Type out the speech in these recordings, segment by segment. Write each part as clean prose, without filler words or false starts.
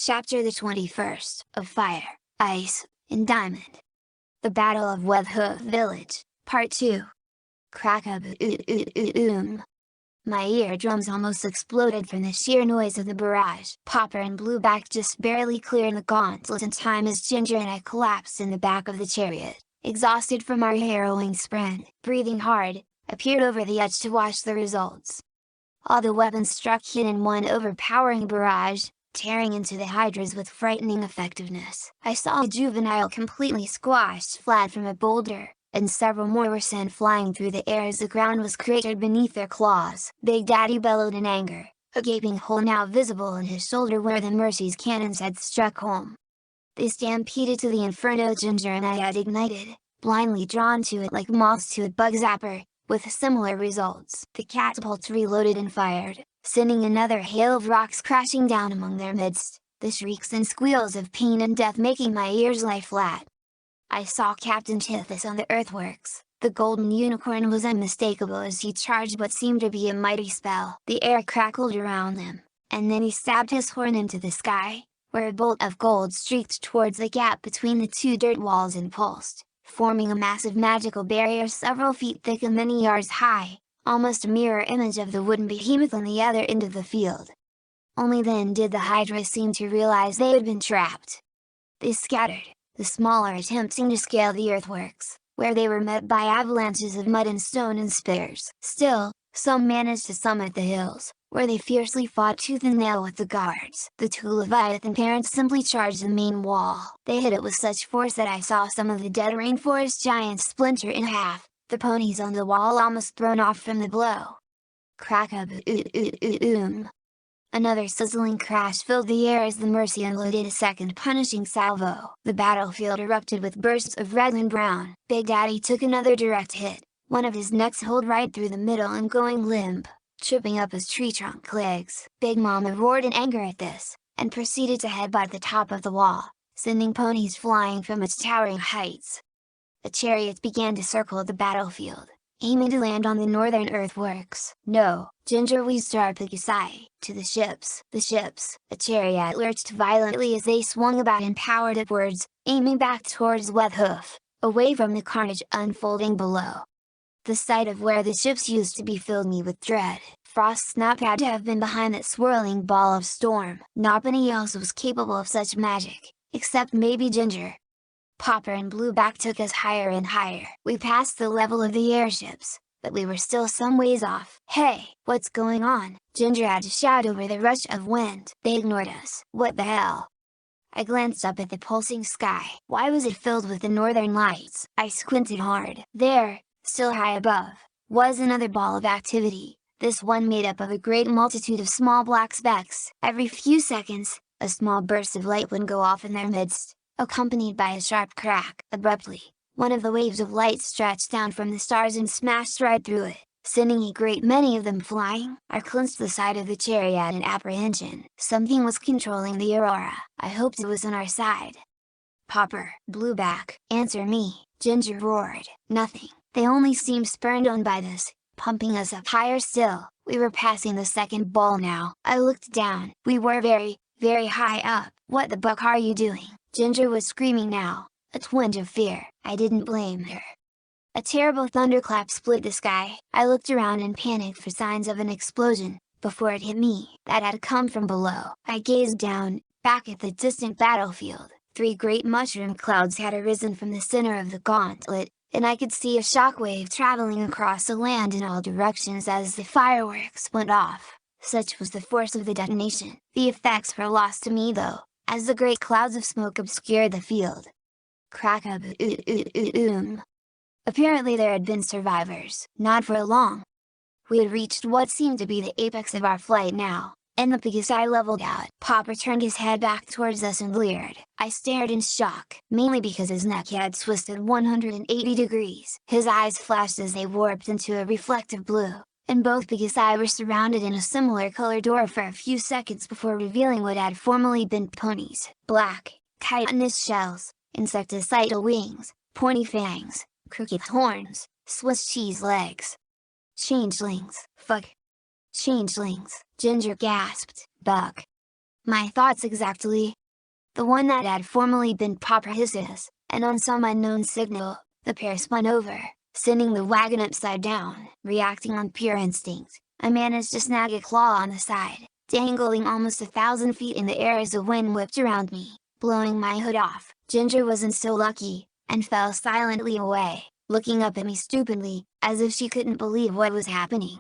Chapter the 21st, of Fire, Ice, and Diamond. The Battle of Webhoof Village, Part 2. Crack-a-boom. My eardrums almost exploded from the sheer noise of the barrage. Popper and Blueback just barely cleared the gauntlet in time as Ginger and I collapsed in the back of the chariot, exhausted from our harrowing sprint. Breathing hard, I peered over the edge to watch the results. All the weapons struck hit in one overpowering barrage, tearing into the hydras with frightening effectiveness. I saw a juvenile completely squashed flat from a boulder, and several more were sent flying through the air as the ground was cratered beneath their claws. Big Daddy bellowed in anger, a gaping hole now visible in his shoulder where the Mercy's cannons had struck home. They stampeded to the inferno Ginger and I had ignited, blindly drawn to it like moths to a bug zapper, with similar results. The catapults reloaded and fired, sending another hail of rocks crashing down among their midst, the shrieks and squeals of pain and death making my ears lie flat. I saw Captain Tithys on the earthworks. The golden unicorn was unmistakable as he charged what seemed to be a mighty spell. The air crackled around him, and then he stabbed his horn into the sky, where a bolt of gold streaked towards the gap between the two dirt walls and pulsed, forming a massive magical barrier several feet thick and many yards high, almost a mirror image of the wooden behemoth on the other end of the field. Only then did the Hydra seem to realize they had been trapped. They scattered, the smaller attempting to scale the earthworks, where they were met by avalanches of mud and stone and spears. Still, some managed to summit the hills, where they fiercely fought tooth and nail with the guards. The two Leviathan parents simply charged the main wall. They hit it with such force that I saw some of the dead rainforest giants splinter in half, the ponies on the wall almost thrown off from the blow. Crack-a-boom. Another sizzling crash filled the air as the Mercy unloaded a second punishing salvo. The battlefield erupted with bursts of red and brown. Big Daddy took another direct hit, one of his necks holed right through the middle and going limp, tripping up his tree trunk legs. Big Mama roared in anger at this, and proceeded to headbutt the top of the wall, sending ponies flying from its towering heights. The chariots began to circle the battlefield, aiming to land on the northern earthworks. No, Ginger wheezed our Pegasi, to the ships. The ships, a chariot lurched violently as they swung about and powered upwards, aiming back towards Webhoof, away from the carnage unfolding below. The sight of where the ships used to be filled me with dread. Frostsnap had to have been behind that swirling ball of storm. Nobody else was capable of such magic, except maybe Ginger. Popper and Blueback took us higher and higher. We passed the level of the airships, but we were still some ways off. Hey, what's going on? Ginger had to shout over the rush of wind. They ignored us. What the hell? I glanced up at the pulsing sky. Why was it filled with the northern lights? I squinted hard. There, still high above, was another ball of activity, this one made up of a great multitude of small black specks. Every few seconds, a small burst of light would go off in their midst, accompanied by a sharp crack. Abruptly, one of the waves of light stretched down from the stars and smashed right through it, sending a great many of them flying. I clenched the side of the chariot in apprehension. Something was controlling the aurora. I hoped it was on our side. Popper, Blueback, answer me, Ginger roared. Nothing. They only seemed spurred on by this, pumping us up higher still. We were passing the second ball now. I looked down. We were very, very high up. What the buck are you doing? Ginger was screaming now, a twinge of fear. I didn't blame her. A terrible thunderclap split the sky. I looked around and panicked for signs of an explosion, before it hit me. That had come from below. I gazed down, back at the distant battlefield. 3 great mushroom clouds had arisen from the center of the gauntlet, and I could see a shockwave traveling across the land in all directions as the fireworks went off. Such was the force of the detonation. The effects were lost to me though, as the great clouds of smoke obscured the field. Crack-a-boom. Apparently there had been survivors. Not for long. We had reached what seemed to be the apex of our flight now, and the Pegasi leveled out. Popper turned his head back towards us and leered. I stared in shock, mainly because his neck had twisted 180 degrees. His eyes flashed as they warped into a reflective blue, and both Pegasi were surrounded in a similar colored aura for a few seconds before revealing what had formerly been ponies. Black, chitinous shells, insecticidal wings, pointy fangs, crooked horns, Swiss cheese legs. Changelings. Fuck. Changelings, Ginger gasped. Buck. My thoughts exactly. The one that had formerly been proper hisses, and on some unknown signal, the pair spun over, sending the wagon upside down. Reacting on pure instinct, I managed to snag a claw on the side, dangling almost 1,000 feet in the air as the wind whipped around me, blowing my hood off. Ginger wasn't so lucky, and fell silently away, looking up at me stupidly, as if she couldn't believe what was happening.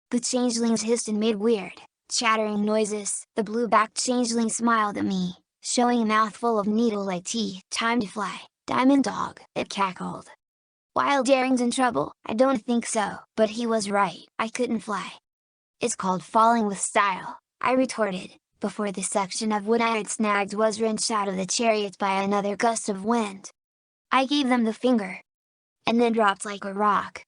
The changelings hissed and made weird, chattering noises. The blue-backed changeling smiled at me, showing a mouthful of needle-like teeth. "Time to fly, Diamond Dog," it cackled. "Wild Daring's in trouble?" "I don't think so," but he was right. I couldn't fly. "It's called falling with style," I retorted, before the section of wood I had snagged was wrenched out of the chariot by another gust of wind. I gave them the finger, and then dropped like a rock.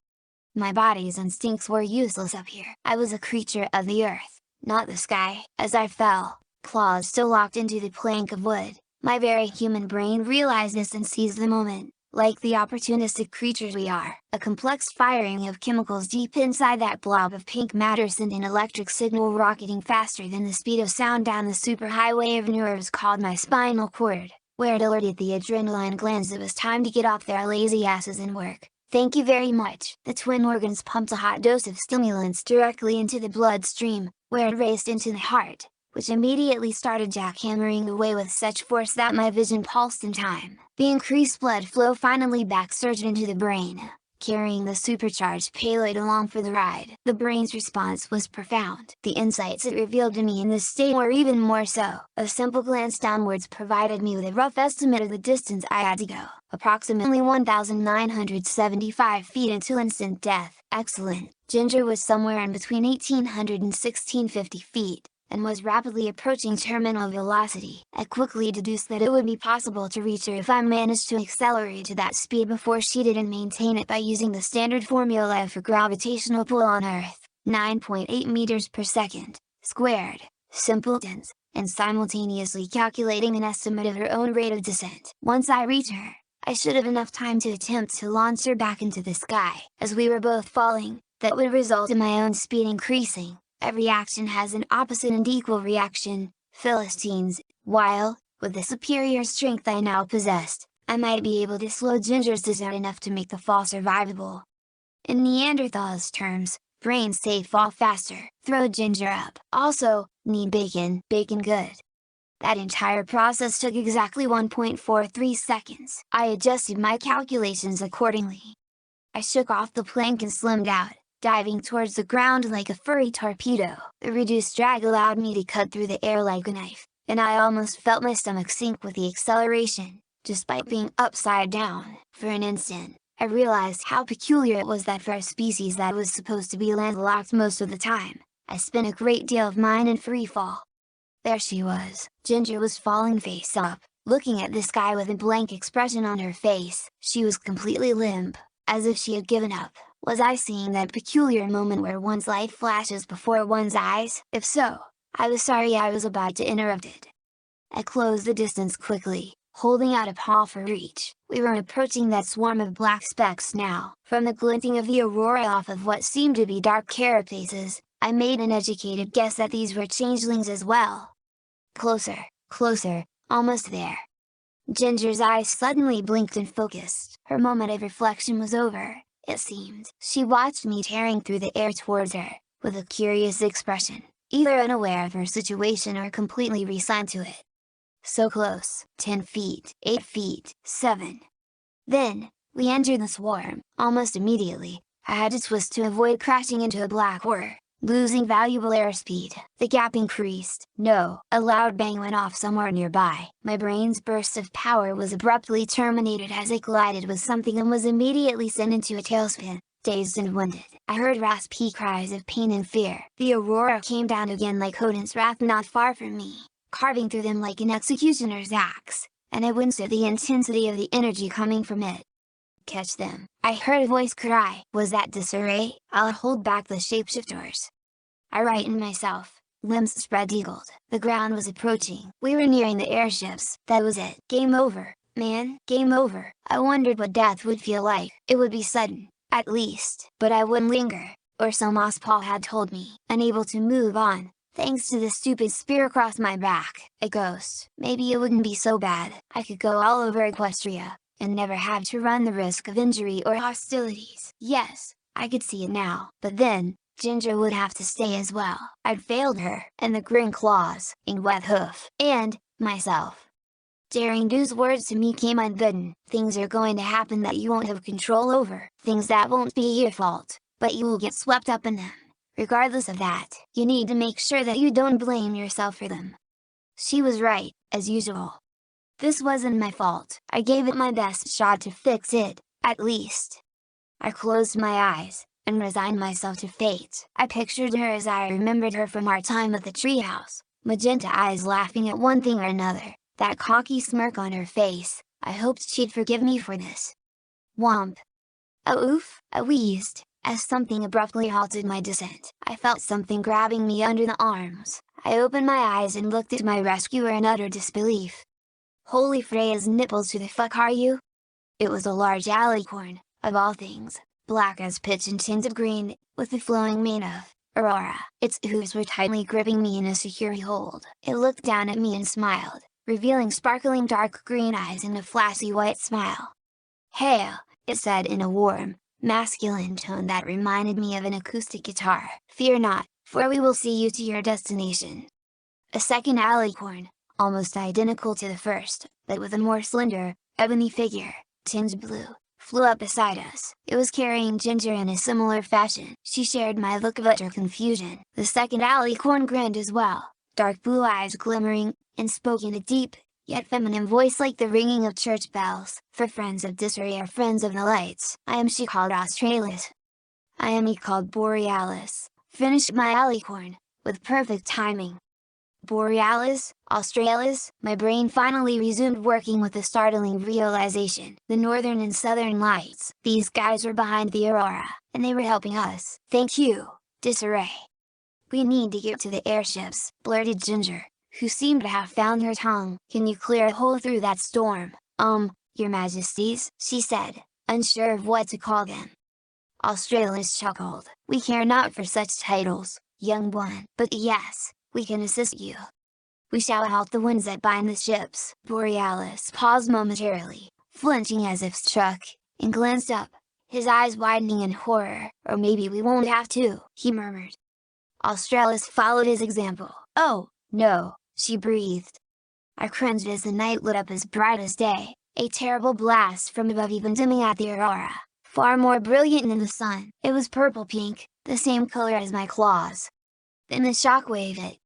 My body's instincts were useless up here. I was a creature of the earth, not the sky. As I fell, claws still locked into the plank of wood, my very human brain realized this and seized the moment, like the opportunistic creatures we are. A complex firing of chemicals deep inside that blob of pink matter sent an electric signal rocketing faster than the speed of sound down the superhighway of nerves called my spinal cord, where it alerted the adrenaline glands it was time to get off their lazy asses and work. "Thank you very much." The twin organs pumped a hot dose of stimulants directly into the bloodstream, where it raced into the heart, which immediately started jackhammering away with such force that my vision pulsed in time. The increased blood flow finally backsurged into the brain, carrying the supercharged payload along for the ride. The brain's response was profound. The insights it revealed to me in this state were even more so. A simple glance downwards provided me with a rough estimate of the distance I had to go. Approximately 1,975 feet until instant death. Excellent. Ginger was somewhere in between 1,800 and 1,650 feet, and was rapidly approaching terminal velocity. I quickly deduced that it would be possible to reach her if I managed to accelerate to that speed before she did and maintain it by using the standard formula for gravitational pull on Earth, 9.8 meters per second, squared, simpletons, and simultaneously calculating an estimate of her own rate of descent. Once I reach her, I should have enough time to attempt to launch her back into the sky. As we were both falling, that would result in my own speed increasing. Every action has an opposite and equal reaction, Philistines, while, with the superior strength I now possessed, I might be able to slow Ginger's descent enough to make the fall survivable. In Neanderthals terms, brain safe fall faster. Throw Ginger up. Also, need bacon. Bacon good. That entire process took exactly 1.43 seconds. I adjusted my calculations accordingly. I shook off the plank and slimmed out, diving towards the ground like a furry torpedo. The reduced drag allowed me to cut through the air like a knife, and I almost felt my stomach sink with the acceleration, despite being upside down. For an instant, I realized how peculiar it was that for a species that was supposed to be landlocked most of the time, I spent a great deal of mine in free fall. There she was. Ginger was falling face up, looking at the sky with a blank expression on her face. She was completely limp, as if she had given up. Was I seeing that peculiar moment where one's life flashes before one's eyes? If so, I was sorry I was about to interrupt it. I closed the distance quickly, holding out a paw for reach. We were approaching that swarm of black specks now. From the glinting of the aurora off of what seemed to be dark carapaces, I made an educated guess that these were changelings as well. Closer, closer, almost there. Ginger's eyes suddenly blinked and focused. Her moment of reflection was over, it seemed. She watched me tearing through the air towards her, with a curious expression, either unaware of her situation or completely resigned to it. So close. 10 feet, 8 feet, 7. Then, we entered the swarm. Almost immediately, I had to twist to avoid crashing into a black hole, losing valuable airspeed. The gap increased. No! A loud bang went off somewhere nearby. My brain's burst of power was abruptly terminated as it collided with something and was immediately sent into a tailspin. Dazed and winded, I heard raspy cries of pain and fear. The aurora came down again like Odin's wrath not far from me, carving through them like an executioner's axe, and I winced at the intensity of the energy coming from it. Catch them, I heard a voice cry. Was that disarray? I'll hold back the shapeshifters. I righted myself, limbs spread-eagled. The ground was approaching. We were nearing the airships. That was it. Game over, man. Game over. I wondered what death would feel like. It would be sudden, at least. But I wouldn't linger, or so Moss Paul had told me. Unable to move on, Thanks to the stupid spear across my back, a ghost, maybe it wouldn't be so bad. I could go all over Equestria, and never have to run the risk of injury or hostilities. Yes, I could see it now. But then, Ginger would have to stay as well. I'd failed her, and the green claws, and Wet Hoof, and myself. Daring Do's words to me came unbidden. Things are going to happen that you won't have control over. Things that won't be your fault, but you will get swept up in them. Regardless of that, you need to make sure that you don't blame yourself for them. She was right, as usual. This wasn't my fault. I gave it my best shot to fix it, at least. I closed my eyes, and resigned myself to fate. I pictured her as I remembered her from our time at the treehouse, magenta eyes laughing at one thing or another, that cocky smirk on her face. I hoped she'd forgive me for this. Womp. A oof, I wheezed, as something abruptly halted my descent. I felt something grabbing me under the arms. I opened my eyes and looked at my rescuer in utter disbelief. Holy Freya's nipples, who the fuck are you? It was a large alicorn, of all things, black as pitch and tinted green, with the flowing mane of Aurora. Its hooves were tightly gripping me in a secure hold. It looked down at me and smiled, revealing sparkling dark green eyes and a flashy white smile. "Hail," it said in a warm, masculine tone that reminded me of an acoustic guitar. "Fear not, for we will see you to your destination." A second alicorn, almost identical to the first, but with a more slender, ebony figure, tinged blue, flew up beside us. It was carrying Ginger in a similar fashion. She shared my look of utter confusion. The second alicorn grinned as well, dark blue eyes glimmering, and spoke in a deep, yet feminine voice like the ringing of church bells. "For friends of disarray or friends of the lights, I am she called Australis. I am he called Borealis," finished my alicorn, with perfect timing. Borealis, Australis, my brain finally resumed working with a startling realization. The northern and southern lights. These guys were behind the Aurora, and they were helping us. "Thank you, Disarray." "We need to get to the airships," blurted Ginger, who seemed to have found her tongue. "Can you clear a hole through that storm?" Your Majesties," she said, unsure of what to call them. Australis chuckled. "We care not for such titles, young one, but yes, we can assist you. We shall halt the winds that bind the ships." Borealis paused momentarily, flinching as if struck, and glanced up, his eyes widening in horror. "Or maybe we won't have to," he murmured. Australis followed his example. "Oh, no," she breathed. I cringed as the night lit up as bright as day, a terrible blast from above even dimming out the Aurora, far more brilliant than the sun. It was purple-pink, the same color as my claws. Then the shockwave hit.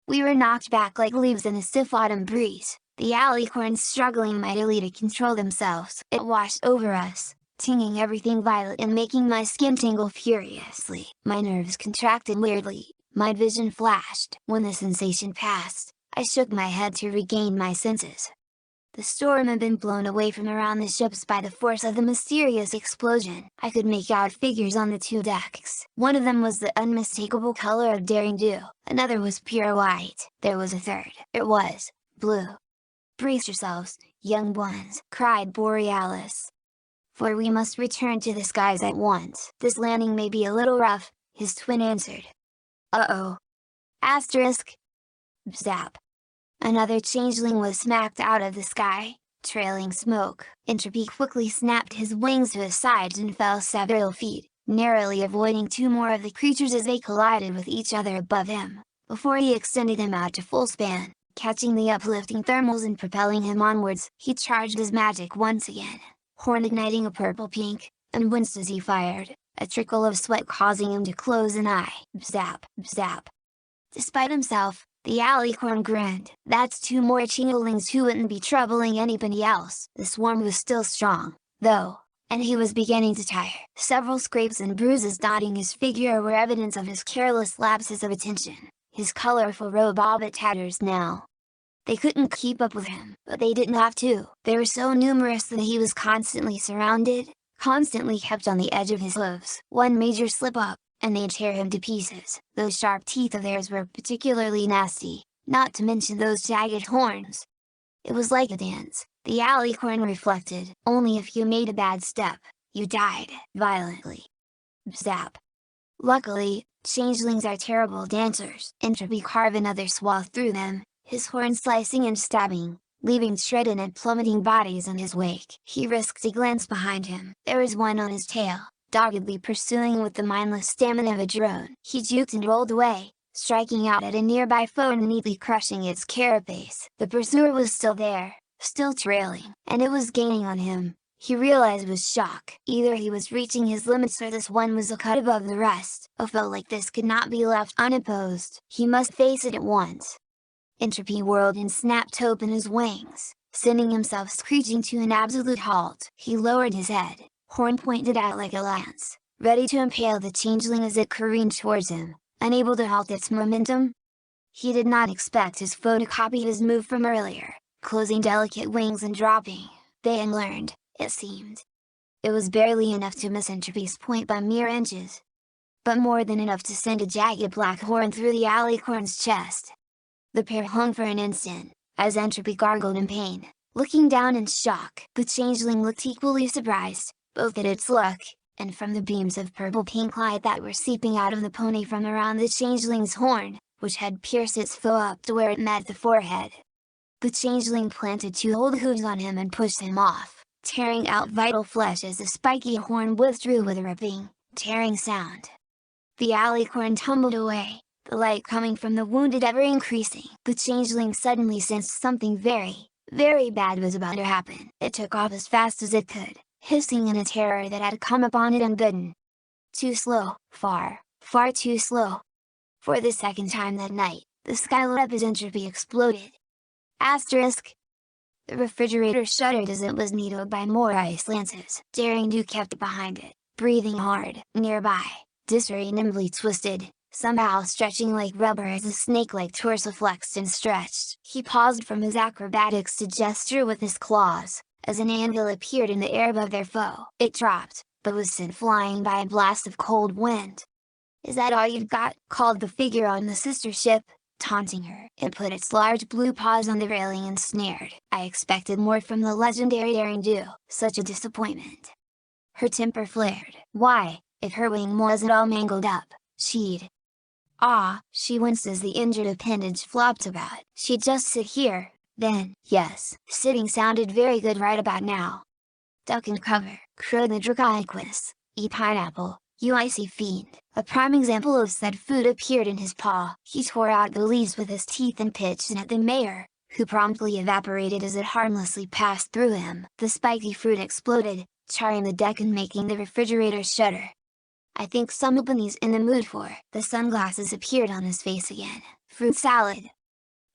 We were knocked back like leaves in a stiff autumn breeze, the alicorns struggling mightily to control themselves. It washed over us, tinging everything violet and making my skin tingle furiously. My nerves contracted weirdly, my vision flashed. When the sensation passed, I shook my head to regain my senses. The storm had been blown away from around the ships by the force of the mysterious explosion. I could make out figures on the two decks. One of them was the unmistakable color of Daring Do, another was pure white. There was a third. It was blue. "Brace yourselves, young ones," cried Borealis. "For we must return to the skies at once. This landing may be a little rough," his twin answered. "Uh-oh. Asterisk. Zap." Another changeling was smacked out of the sky, trailing smoke. Entropy quickly snapped his wings to his sides and fell several feet, narrowly avoiding two more of the creatures as they collided with each other above him, before he extended them out to full span, catching the uplifting thermals and propelling him onwards. He charged his magic once again, horn igniting a purple-pink, and winced as he fired, a trickle of sweat causing him to close an eye. Zap, zap. Despite himself, the alicorn grinned. "That's two more changelings who wouldn't be troubling anybody else." The swarm was still strong, though, and he was beginning to tire. Several scrapes and bruises dotting his figure were evidence of his careless lapses of attention. His colorful robe all but tatters now. They couldn't keep up with him, but they didn't have to. They were so numerous that he was constantly surrounded, constantly kept on the edge of his hooves. One major slip-up, and they'd tear him to pieces. Those sharp teeth of theirs were particularly nasty, not to mention those jagged horns. It was like a dance, the alicorn reflected. Only if you made a bad step, you died violently. Zap. Luckily, changelings are terrible dancers. Entropy carved another swath through them, his horn slicing and stabbing, leaving shredded and plummeting bodies in his wake. He risked a glance behind him. There was one on his tail, doggedly pursuing with the mindless stamina of a drone. He juked and rolled away, striking out at a nearby foe and neatly crushing its carapace. The pursuer was still there, still trailing, and it was gaining on him. He realized with shock. Either he was reaching his limits or this one was a cut above the rest. A foe like this could not be left unopposed. He must face it at once. Entropy whirled and snapped open his wings, sending himself screeching to an absolute halt. He lowered his head, horn pointed out like a lance, ready to impale the changeling as it careened towards him, unable to halt its momentum. He did not expect his foe to copy his move from earlier, closing delicate wings and dropping. They had learned, it seemed. It was barely enough to miss Entropy's point by mere inches, but more than enough to send a jagged black horn through the alicorn's chest. The pair hung for an instant, as Entropy gargled in pain, looking down in shock. The changeling looked equally surprised, both at its luck, and from the beams of purple-pink light that were seeping out of the pony from around the changeling's horn, which had pierced its foe up to where it met the forehead. The changeling planted two old hooves on him and pushed him off, tearing out vital flesh as the spiky horn withdrew with a ripping, tearing sound. The alicorn tumbled away, the light coming from the wounded ever increasing. The changeling suddenly sensed something very, very bad was about to happen. It took off as fast as it could, hissing in a terror that had come upon it unbidden. Too slow, far, far too slow. For the second time that night, the sky lit up as Entropy exploded. Asterisk. The refrigerator shuddered as it was needled by more ice lances. Daring Do kept behind it, breathing hard. Nearby, Disarray nimbly twisted, somehow stretching like rubber as the snake-like torso flexed and stretched. He paused from his acrobatics to gesture with his claws, as an anvil appeared in the air above their foe. It dropped, but was sent flying by a blast of cold wind. "Is that all you've got?" called the figure on the sister ship, taunting her. It put its large blue paws on the railing and sneered. "I expected more from the legendary Daring Do. Such a disappointment." Her temper flared. Why, if her wing wasn't all mangled up, she'd... She winced as the injured appendage flopped about. She'd just sit here, then. Yes, sitting sounded very good right about now. "Duck and cover," crowed the Draconicus. "Eat pineapple, you icy fiend." A prime example of said food appeared in his paw. He tore out the leaves with his teeth and pitched it at the mayor, who promptly evaporated as it harmlessly passed through him. The spiky fruit exploded, charring the deck and making the refrigerator shudder. "I think somebody's in the mood for..." The sunglasses appeared on his face again. "Fruit salad."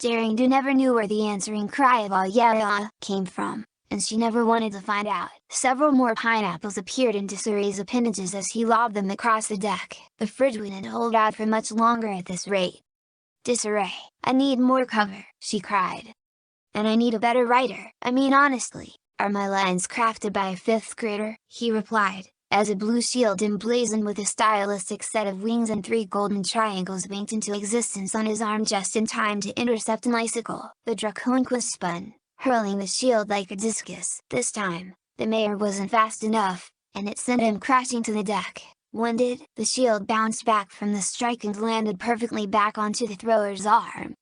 Daring Do never knew where the answering cry of "ah yeah" came from, and she never wanted to find out. Several more pineapples appeared in Disarray's appendages as he lobbed them across the deck. The fridge wouldn't hold out for much longer at this rate. "Disarray, I need more cover," she cried. "And I need a better writer. I mean honestly, are my lines crafted by a 5th grader?" he replied, as a blue shield emblazoned with a stylistic set of wings and 3 golden triangles winked into existence on his arm just in time to intercept an icicle. The Draconicus spun, hurling the shield like a discus. This time, the mayor wasn't fast enough, and it sent him crashing to the deck. Winded, the shield bounced back from the strike and landed perfectly back onto the thrower's arm.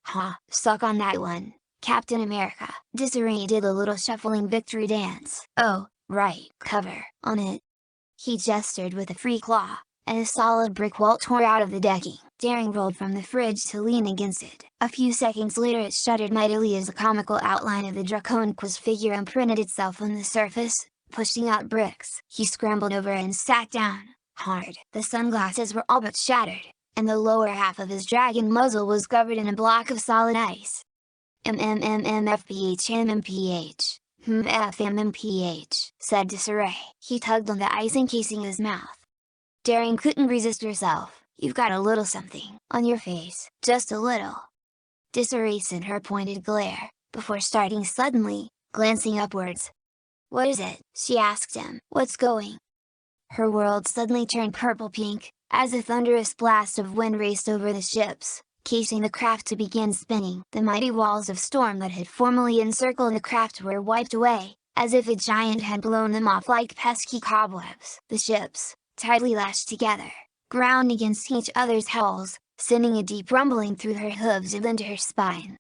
Suck on that one, Captain America." Disarray did a little shuffling victory dance. "Oh, right, cover, on it." He gestured with a free claw, and a solid brick wall tore out of the decking. Daring rolled from the fridge to lean against it. A few seconds later it shuddered mightily as the comical outline of the Draconicus figure imprinted itself on the surface, pushing out bricks. He scrambled over and sat down, hard. The sunglasses were all but shattered, and the lower half of his dragon muzzle was covered in a block of solid ice. "FMMPH. FMMPH, said Disarray. He tugged on the ice encasing his mouth. Daring couldn't resist herself. "You've got a little something on your face, just a little." Disarray sent her pointed glare, before starting suddenly, glancing upwards. "What is it?" she asked him. "What's going?" Her world suddenly turned purple-pink, as a thunderous blast of wind raced over the ships, casing the craft to begin spinning. The mighty walls of storm that had formerly encircled the craft were wiped away, as if a giant had blown them off like pesky cobwebs. The ships, tightly lashed together, ground against each other's hulls, sending a deep rumbling through her hooves and into her spine.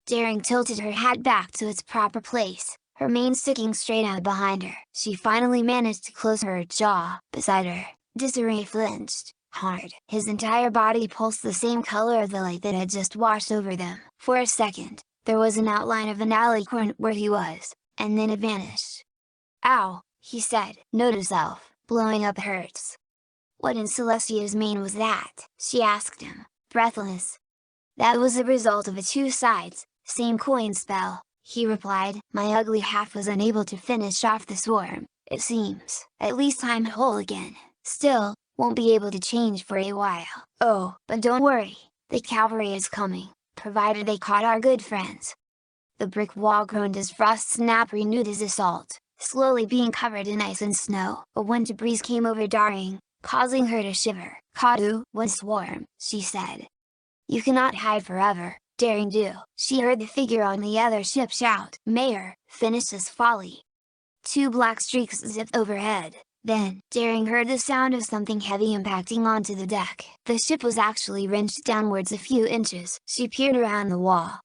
Daring tilted her hat back to its proper place, her mane sticking straight out behind her. She finally managed to close her jaw. Beside her, Disarray flinched hard. His entire body pulsed the same color of the light that had just washed over them. For a second, there was an outline of an alley corner where he was, and then it vanished. "Ow," he said. "Note himself, blowing up hurts." "What in Celestia's mane was that?" she asked him, breathless. "That was the result of a two sides, same coin spell," he replied. "My ugly half was unable to finish off the swarm, it seems. At least I'm whole again. Still, won't be able to change for a while. Oh, but don't worry, the cavalry is coming, provided they caught our good friends." The brick wall groaned as Frost Snap renewed his assault, slowly being covered in ice and snow. A winter breeze came over Daring, causing her to shiver. "Kadu, one swarm," she said. "You cannot hide forever, Daring do." She heard the figure on the other ship shout, "Mayor, finish this folly." Two black streaks zipped overhead. Then, Daring heard the sound of something heavy impacting onto the deck. The ship was actually wrenched downwards a few inches. She peered around the wall.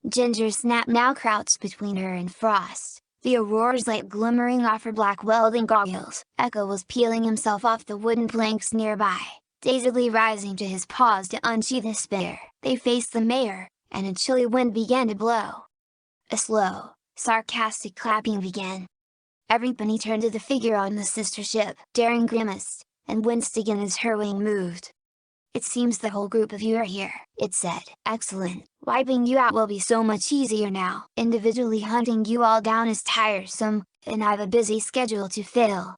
Ginger Snap now crouched between her and Frost, the Aurora's light glimmering off her black welding goggles. Echo was peeling himself off the wooden planks nearby, dazedly rising to his paws to unsheath his spear. They faced the mayor, and a chilly wind began to blow. A slow, sarcastic clapping began. Everybody turned to the figure on the sister ship. Daring grimaced, and winced again as her wing moved. "It seems the whole group of you are here," it said. "Excellent, wiping you out will be so much easier now. Individually hunting you all down is tiresome, and I've a busy schedule to fill."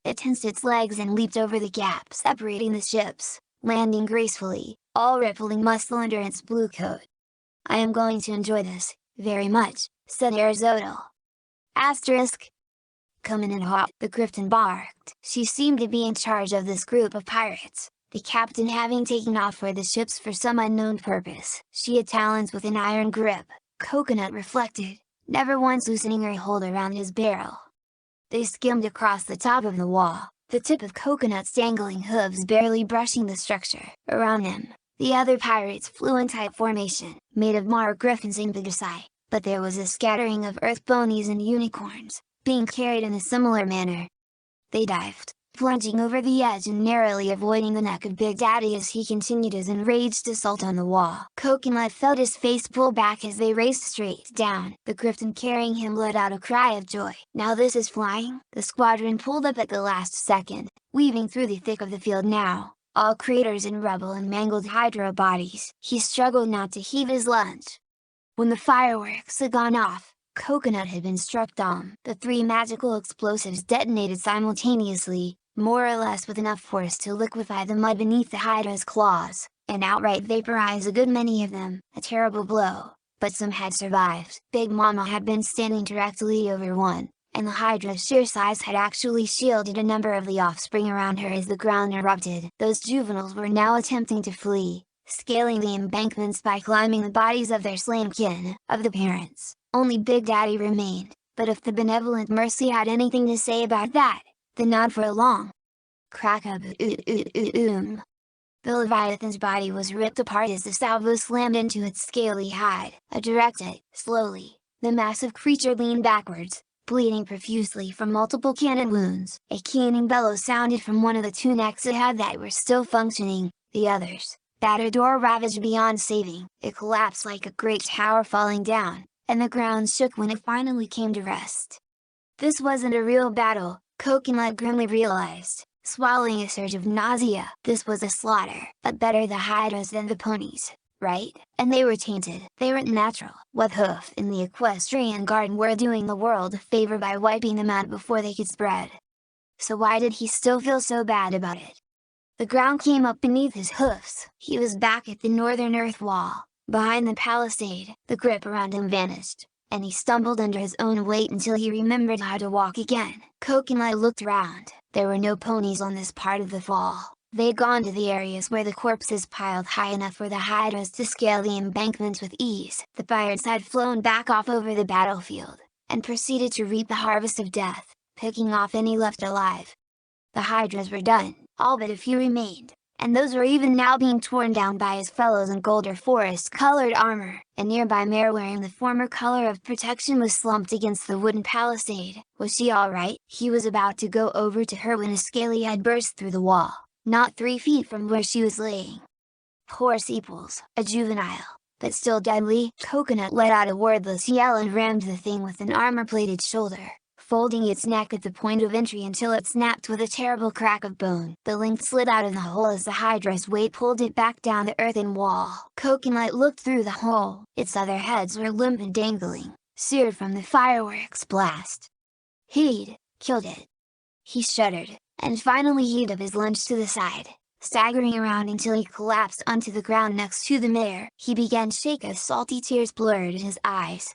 It tensed its legs and leaped over the gap separating the ships, landing gracefully, all rippling muscle under its blue coat. "I am going to enjoy this, very much," said Arizodal. Asterisk. "Coming in hot," the Griffin barked. She seemed to be in charge of this group of pirates, the captain having taken off for the ships for some unknown purpose. She had talons with an iron grip, Coconut reflected, never once loosening her hold around his barrel. They skimmed across the top of the wall, the tip of Coconut's dangling hooves barely brushing the structure. Around them, the other pirates flew in tight formation, made of Mar Griffins and Bigasi, but there was a scattering of earth ponies and unicorns, being carried in a similar manner. They dived, plunging over the edge and narrowly avoiding the neck of Big Daddy as he continued his enraged assault on the wall. Coconut felt his face pull back as they raced straight down. The Griffin carrying him let out a cry of joy. "Now this is flying!" The squadron pulled up at the last second, weaving through the thick of the field now, all craters and rubble and mangled hydra bodies. He struggled not to heave his lunge. When the fireworks had gone off, Coconut had been struck dumb. The three magical explosives detonated simultaneously, more or less with enough force to liquefy the mud beneath the hydra's claws, and outright vaporize a good many of them. A terrible blow, but some had survived. Big Mama had been standing directly over one, and the hydra's sheer size had actually shielded a number of the offspring around her as the ground erupted. Those juveniles were now attempting to flee, scaling the embankments by climbing the bodies of their slain kin. Of the parents, only Big Daddy remained, but if the benevolent Mercy had anything to say about that, then not for long. Crack-a-boom. The Leviathan's body was ripped apart as the salvo slammed into its scaly hide. A direct hit. Slowly, the massive creature leaned backwards, bleeding profusely from multiple cannon wounds. A keening bellow sounded from one of the two necks it had that were still functioning, the others, battered or ravaged beyond saving. It collapsed like a great tower falling down, and the ground shook when it finally came to rest. This wasn't a real battle, Coconut grimly realized, swallowing a surge of nausea. This was a slaughter. But better the hydras than the ponies, right? And they were tainted. They weren't natural. What hoof in the equestrian garden were doing the world a favor by wiping them out before they could spread. So why did he still feel so bad about it? The ground came up beneath his hoofs. He was back at the northern earth wall, behind the palisade. The grip around him vanished, and he stumbled under his own weight until he remembered how to walk again. Coconut looked round. There were no ponies on this part of the fall. They'd gone to the areas where the corpses piled high enough for the hydras to scale the embankments with ease. The pirates had flown back off over the battlefield, and proceeded to reap the harvest of death, picking off any left alive. The hydras were done. All but a few remained, and those were even now being torn down by his fellows in gold or forest-colored armor. A nearby mare wearing the former color of protection was slumped against the wooden palisade. Was she alright? He was about to go over to her when a scaly head burst through the wall, not 3 feet from where she was laying. Poor Sepals, a juvenile, but still deadly. Coconut let out a wordless yell and rammed the thing with an armor-plated shoulder, folding its neck at the point of entry until it snapped with a terrible crack of bone. The link slid out of the hole as the Hydra's weight pulled it back down the earthen wall. Coconut looked through the hole. Its other heads were limp and dangling, seared from the fireworks blast. He'd killed it. He shuddered, and finally heaved up his lunge to the side, staggering around until he collapsed onto the ground next to the mare. He began to shake as salty tears blurred his eyes.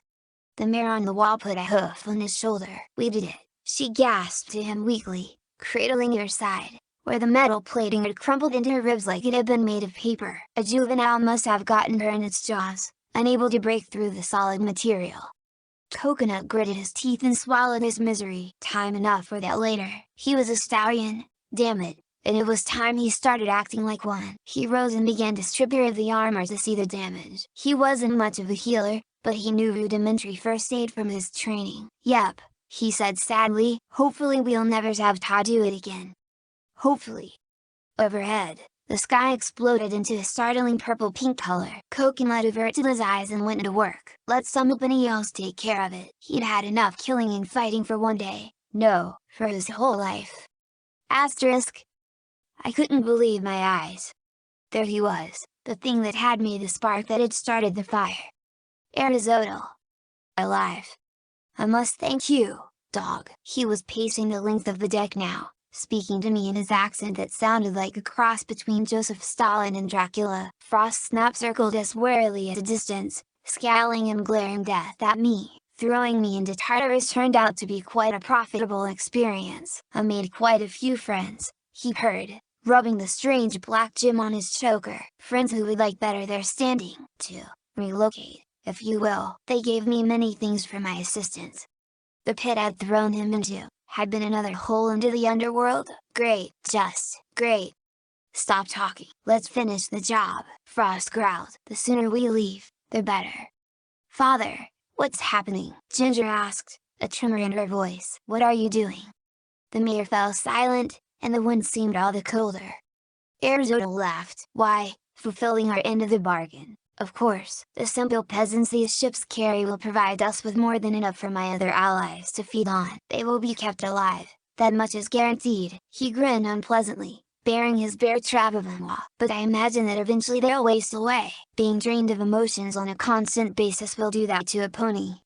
The mare on the wall put a hoof on his shoulder. "We did it," she gasped to him weakly, cradling her side, where the metal plating had crumpled into her ribs like it had been made of paper. A juvenile must have gotten her in its jaws, unable to break through the solid material. Coconut gritted his teeth and swallowed his misery. Time enough for that later. He was a stallion, damn it, and it was time he started acting like one. He rose and began to strip her of the armor to see the damage. He wasn't much of a healer, but he knew rudimentary first aid from his training. "Yep," he said sadly, "hopefully we'll never have to do it again. Hopefully." Overhead, the sky exploded into a startling purple-pink color. Coconut averted his eyes and went to work. Let somebody else take care of it. He'd had enough killing and fighting for one day. No, for his whole life. Asterisk. I couldn't believe my eyes. There he was, the thing that had me the spark that had started the fire. Arizodal. Alive. "I must thank you, dog." He was pacing the length of the deck now, speaking to me in his accent that sounded like a cross between Joseph Stalin and Dracula. Frost Snap circled us warily at a distance, scowling and glaring death at me. Throwing me into Tartarus turned out to be quite a profitable experience. I made quite a few friends, he purred, rubbing the strange black gem on his choker. Friends who would like better their standing, to relocate, if you will. They gave me many things for my assistance. The pit I'd thrown him into had been another hole into the underworld. Great, just great. "Stop talking. Let's finish the job," Frost growled. "The sooner we leave, the better." "Father, what's happening?" Ginger asked, a tremor in her voice. "What are you doing?" The mare fell silent, and the wind seemed all the colder. Arizona laughed. "Why, fulfilling our end of the bargain. Of course, the simple peasants these ships carry will provide us with more than enough for my other allies to feed on. They will be kept alive, that much is guaranteed." He grinned unpleasantly, baring his bare trap of them. "But I imagine that eventually they'll waste away. Being drained of emotions on a constant basis will do that to a pony."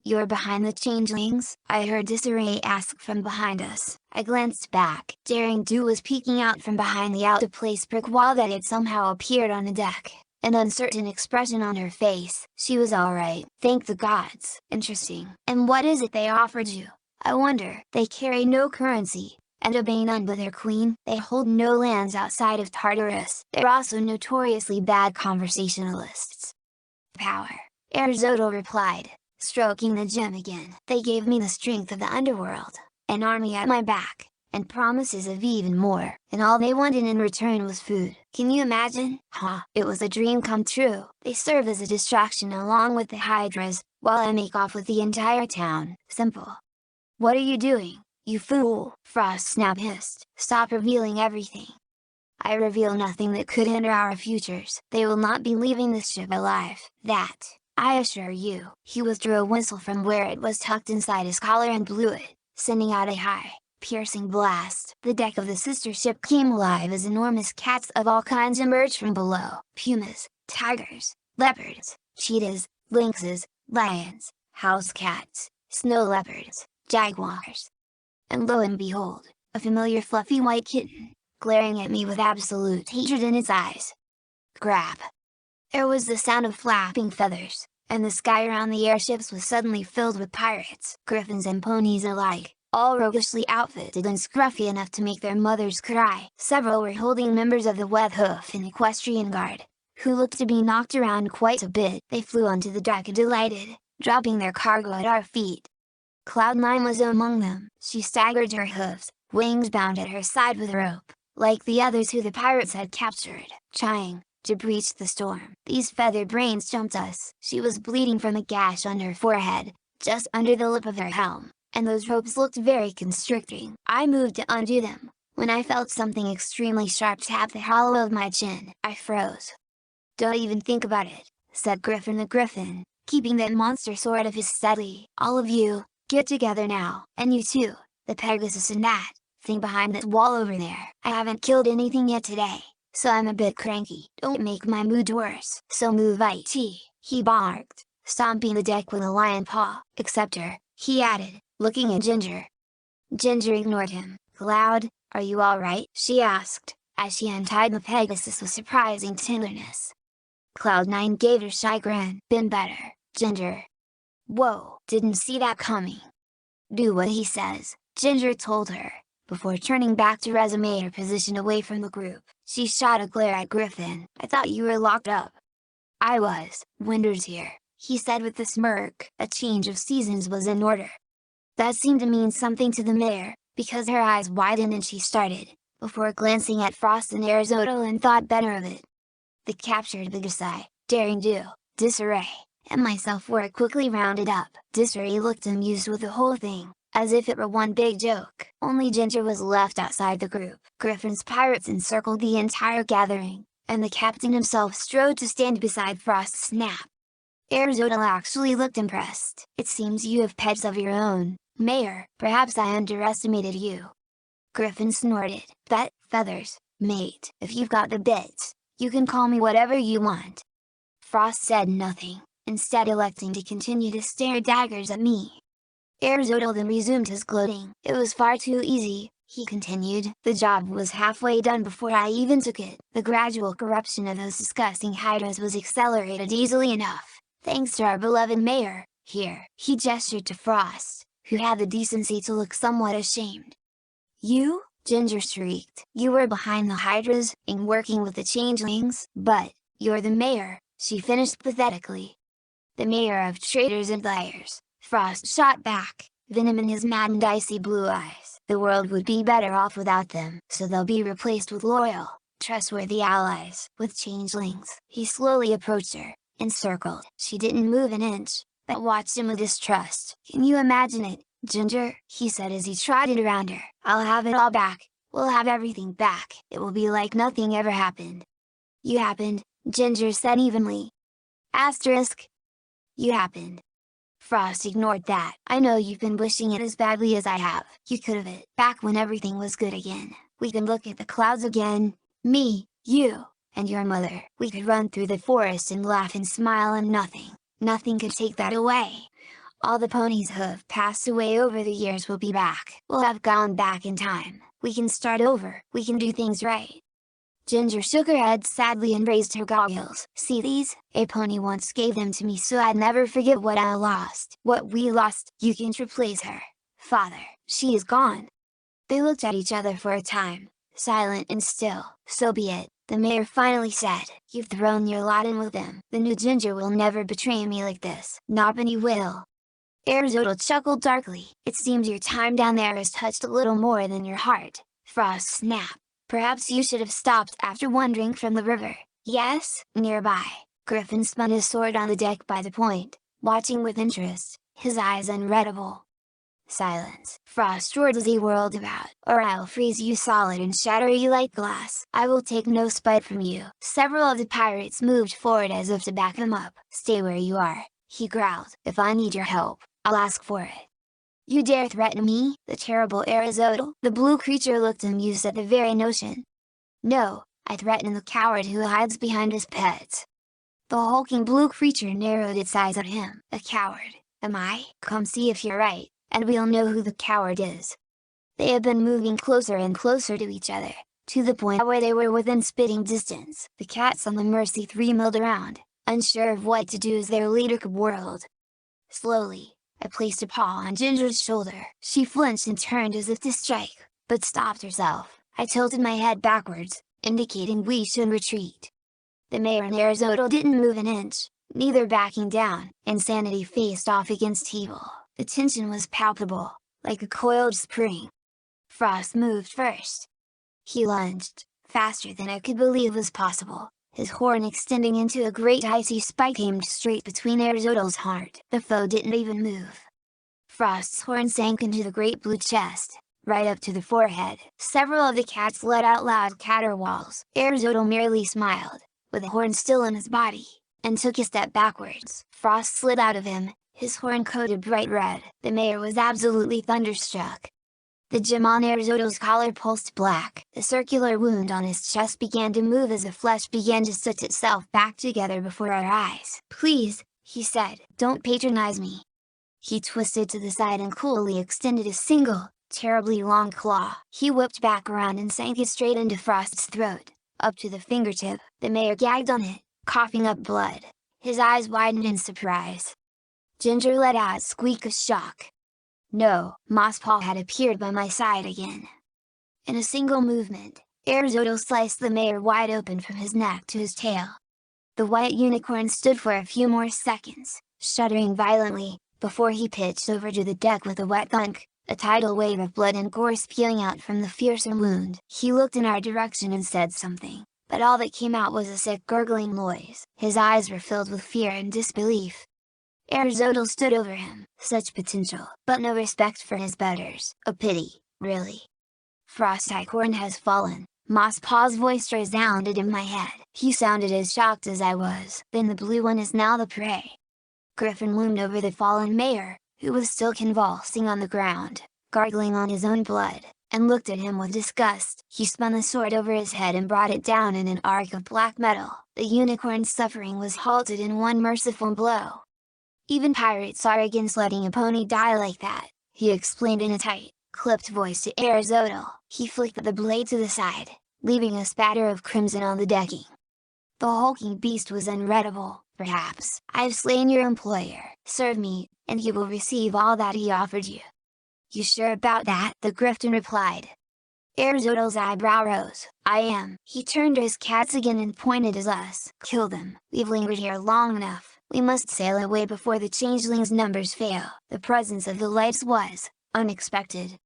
"You're behind the changelings?" I heard Disarray ask from behind us. I glanced back. Daring Do was peeking out from behind the out-of-place brick wall that had somehow appeared on the deck, an uncertain expression on her face. "She was alright, thank the gods." "Interesting. And what is it they offered you, I wonder?" "They carry no currency, and obey none but their queen. They hold no lands outside of Tartarus. They're also notoriously bad conversationalists." "Power," Arizodal replied, stroking the gem again. "They gave me the strength of the underworld, an army at my back, and promises of even more, and all they wanted in return was food. Can you imagine? Huh, it was a dream come true. They serve as a distraction along with the Hydras, while I make off with the entire town. Simple." "What are you doing, you fool?" Frost Snap hissed. "Stop revealing everything." "I reveal nothing that could hinder our futures. They will not be leaving this ship alive, that, I assure you." He withdrew a whistle from where it was tucked inside his collar and blew it, sending out a high, piercing blast. The deck of the sister ship came alive as enormous cats of all kinds emerged from below. Pumas, tigers, leopards, cheetahs, lynxes, lions, house cats, snow leopards, jaguars. And lo and behold, a familiar fluffy white kitten, glaring at me with absolute hatred in its eyes. Grab! There was the sound of flapping feathers, and the sky around the airships was suddenly filled with pirates, griffins and ponies alike, all roguishly outfitted and scruffy enough to make their mothers cry. Several were holding members of the Web Hoof and Equestrian Guard, who looked to be knocked around quite a bit. They flew onto the deck delighted, dropping their cargo at our feet. Cloud9 was among them. She staggered her hooves, wings bound at her side with rope, like the others who the pirates had captured, trying to breach the storm. These feather brains jumped us. She was bleeding from a gash on her forehead, just under the lip of her helm, and those ropes looked very constricting. I moved to undo them, when I felt something extremely sharp tap the hollow of my chin. I froze. "Don't even think about it," said Griffin the Griffin, keeping that monster sword of his steady. "All of you, get together now. And you too, the Pegasus and that thing behind that wall over there. I haven't killed anything yet today, so I'm a bit cranky. Don't make my mood worse, so move it," he barked, stomping the deck with a lion paw. "Except her," he added, looking at Ginger. Ginger ignored him. "Cloud, are you alright?" she asked, as she untied the Pegasus with surprising tenderness. Cloud9 gave her a shy grin. "Been better, Ginger." "Whoa, didn't see that coming." "Do what he says," Ginger told her, before turning back to resume her position away from the group. She shot a glare at Griffin. "I thought you were locked up." "I was. Winter's here," he said with a smirk. A change of seasons was in order. That seemed to mean something to the mayor, because her eyes widened and she started, before glancing at Frost and Arizona and thought better of it. The captured Bigasai, Daring Do, Disarray, and myself were quickly rounded up. Disarray looked amused with the whole thing, as if it were one big joke. Only Ginger was left outside the group. Griffin's pirates encircled the entire gathering, and the captain himself strode to stand beside Frost Snap. Arizona actually looked impressed. "It seems you have pets of your own, Mayor. Perhaps I underestimated you." Griffin snorted. "That feathers, mate. If you've got the bits, you can call me whatever you want." Frost said nothing, instead electing to continue to stare daggers at me. Arizona then resumed his gloating. "It was far too easy," he continued. "The job was halfway done before I even took it. The gradual corruption of those disgusting hydras was accelerated easily enough, thanks to our beloved mayor." Here, he gestured to Frost, who had the decency to look somewhat ashamed. "You?" Ginger shrieked. "You were behind the hydras, in working with the changelings, but you're the mayor," she finished pathetically. "The mayor of traitors and liars," Frost shot back, venom in his mad and icy blue eyes. "The world would be better off without them, so they'll be replaced with loyal, trustworthy allies, with changelings." He slowly approached her, encircled. She didn't move an inch, but watched him with distrust. "Can you imagine it, Ginger?" he said as he trotted around her. "I'll have it all back. We'll have everything back. It will be like nothing ever happened." "You happened," Ginger said evenly. Asterisk. "You happened." Frost ignored that. "I know you've been wishing it as badly as I have. You could have it. Back when everything was good again. We can look at the clouds again. Me, you, and your mother. We could run through the forest and laugh and smile and nothing could take that away. All the ponies who have passed away over the years will be back. We'll have gone back in time. We can start over. We can do things right." Ginger shook her head sadly and raised her goggles. "See these? A pony once gave them to me so I'd never forget what I lost. What we lost. You can't replace her, Father. She is gone." They looked at each other for a time, silent and still. "So be it," the mayor finally said. "You've thrown your lot in with them. The new Ginger will never betray me like this." "Not many will." Arizona chuckled darkly. "It seems your time down there has touched a little more than your heart," Frost snapped. "Perhaps you should have stopped after one drink from the river." "Yes?" Nearby, Griffin spun his sword on the deck by the point, watching with interest, his eyes unreadable. Silence. Frost roared as he whirled about. "Or I'll freeze you solid and shatter you like glass. I will take no spite from you." Several of the pirates moved forward as if to back him up. "Stay where you are," he growled. "If I need your help, I'll ask for it." "You dare threaten me, the terrible Arizona?" The blue creature looked amused at the very notion. "No, I threaten the coward who hides behind his pets." The hulking blue creature narrowed its eyes at him. "A coward, am I? Come see if you're right, and we'll know who the coward is." They had been moving closer and closer to each other, to the point where they were within spitting distance. The cats on the Mercy 3 milled around, unsure of what to do as their leader whirled. Slowly, I placed a paw on Ginger's shoulder. She flinched and turned as if to strike, but stopped herself. I tilted my head backwards, indicating we should retreat. The mayor and Arizona didn't move an inch, neither backing down. Insanity faced off against evil. The tension was palpable, like a coiled spring. Frost moved first. He lunged, faster than I could believe was possible, his horn extending into a great icy spike aimed straight between Arizodal's heart. The foe didn't even move. Frost's horn sank into the great blue chest, right up to the forehead. Several of the cats let out loud caterwauls. Arizodal merely smiled, with the horn still in his body, and took a step backwards. Frost slid out of him, his horn coated bright red. The mayor was absolutely thunderstruck. The gem on Arizodal's collar pulsed black. The circular wound on his chest began to move as the flesh began to stitch itself back together before our eyes. "Please," he said, "don't patronize me." He twisted to the side and coolly extended a single, terribly long claw. He whipped back around and sank it straight into Frost's throat, up to the fingertip. The mayor gagged on it, coughing up blood. His eyes widened in surprise. Ginger let out a squeak of shock. No, Mosspaw had appeared by my side again. In a single movement, Arizodal sliced the mayor wide open from his neck to his tail. The white unicorn stood for a few more seconds, shuddering violently, before he pitched over to the deck with a wet thunk, a tidal wave of blood and gore spewing out from the fearsome wound. He looked in our direction and said something, but all that came out was a sick gurgling noise. His eyes were filled with fear and disbelief. Arizodal stood over him, such potential, but no respect for his betters. A pity, really. Frost Acorn has fallen, Mosspaw's voice resounded in my head. He sounded as shocked as I was. Then the blue one is now the prey. Griffin loomed over the fallen mayor, who was still convulsing on the ground, gargling on his own blood, and looked at him with disgust. He spun the sword over his head and brought it down in an arc of black metal. The unicorn's suffering was halted in one merciful blow. "Even pirates are against letting a pony die like that," he explained in a tight, clipped voice to Arizodal. He flicked the blade to the side, leaving a spatter of crimson on the decking. The hulking beast was unreadable. "Perhaps. I've slain your employer. Serve me, and you will receive all that he offered you." "You sure about that?" the Griffin replied. Arizodal's eyebrow rose. "I am." He turned to his cats again and pointed at us. "Kill them. We've lingered here long enough. We must sail away before the changelings' numbers fail." The presence of the lights was unexpected.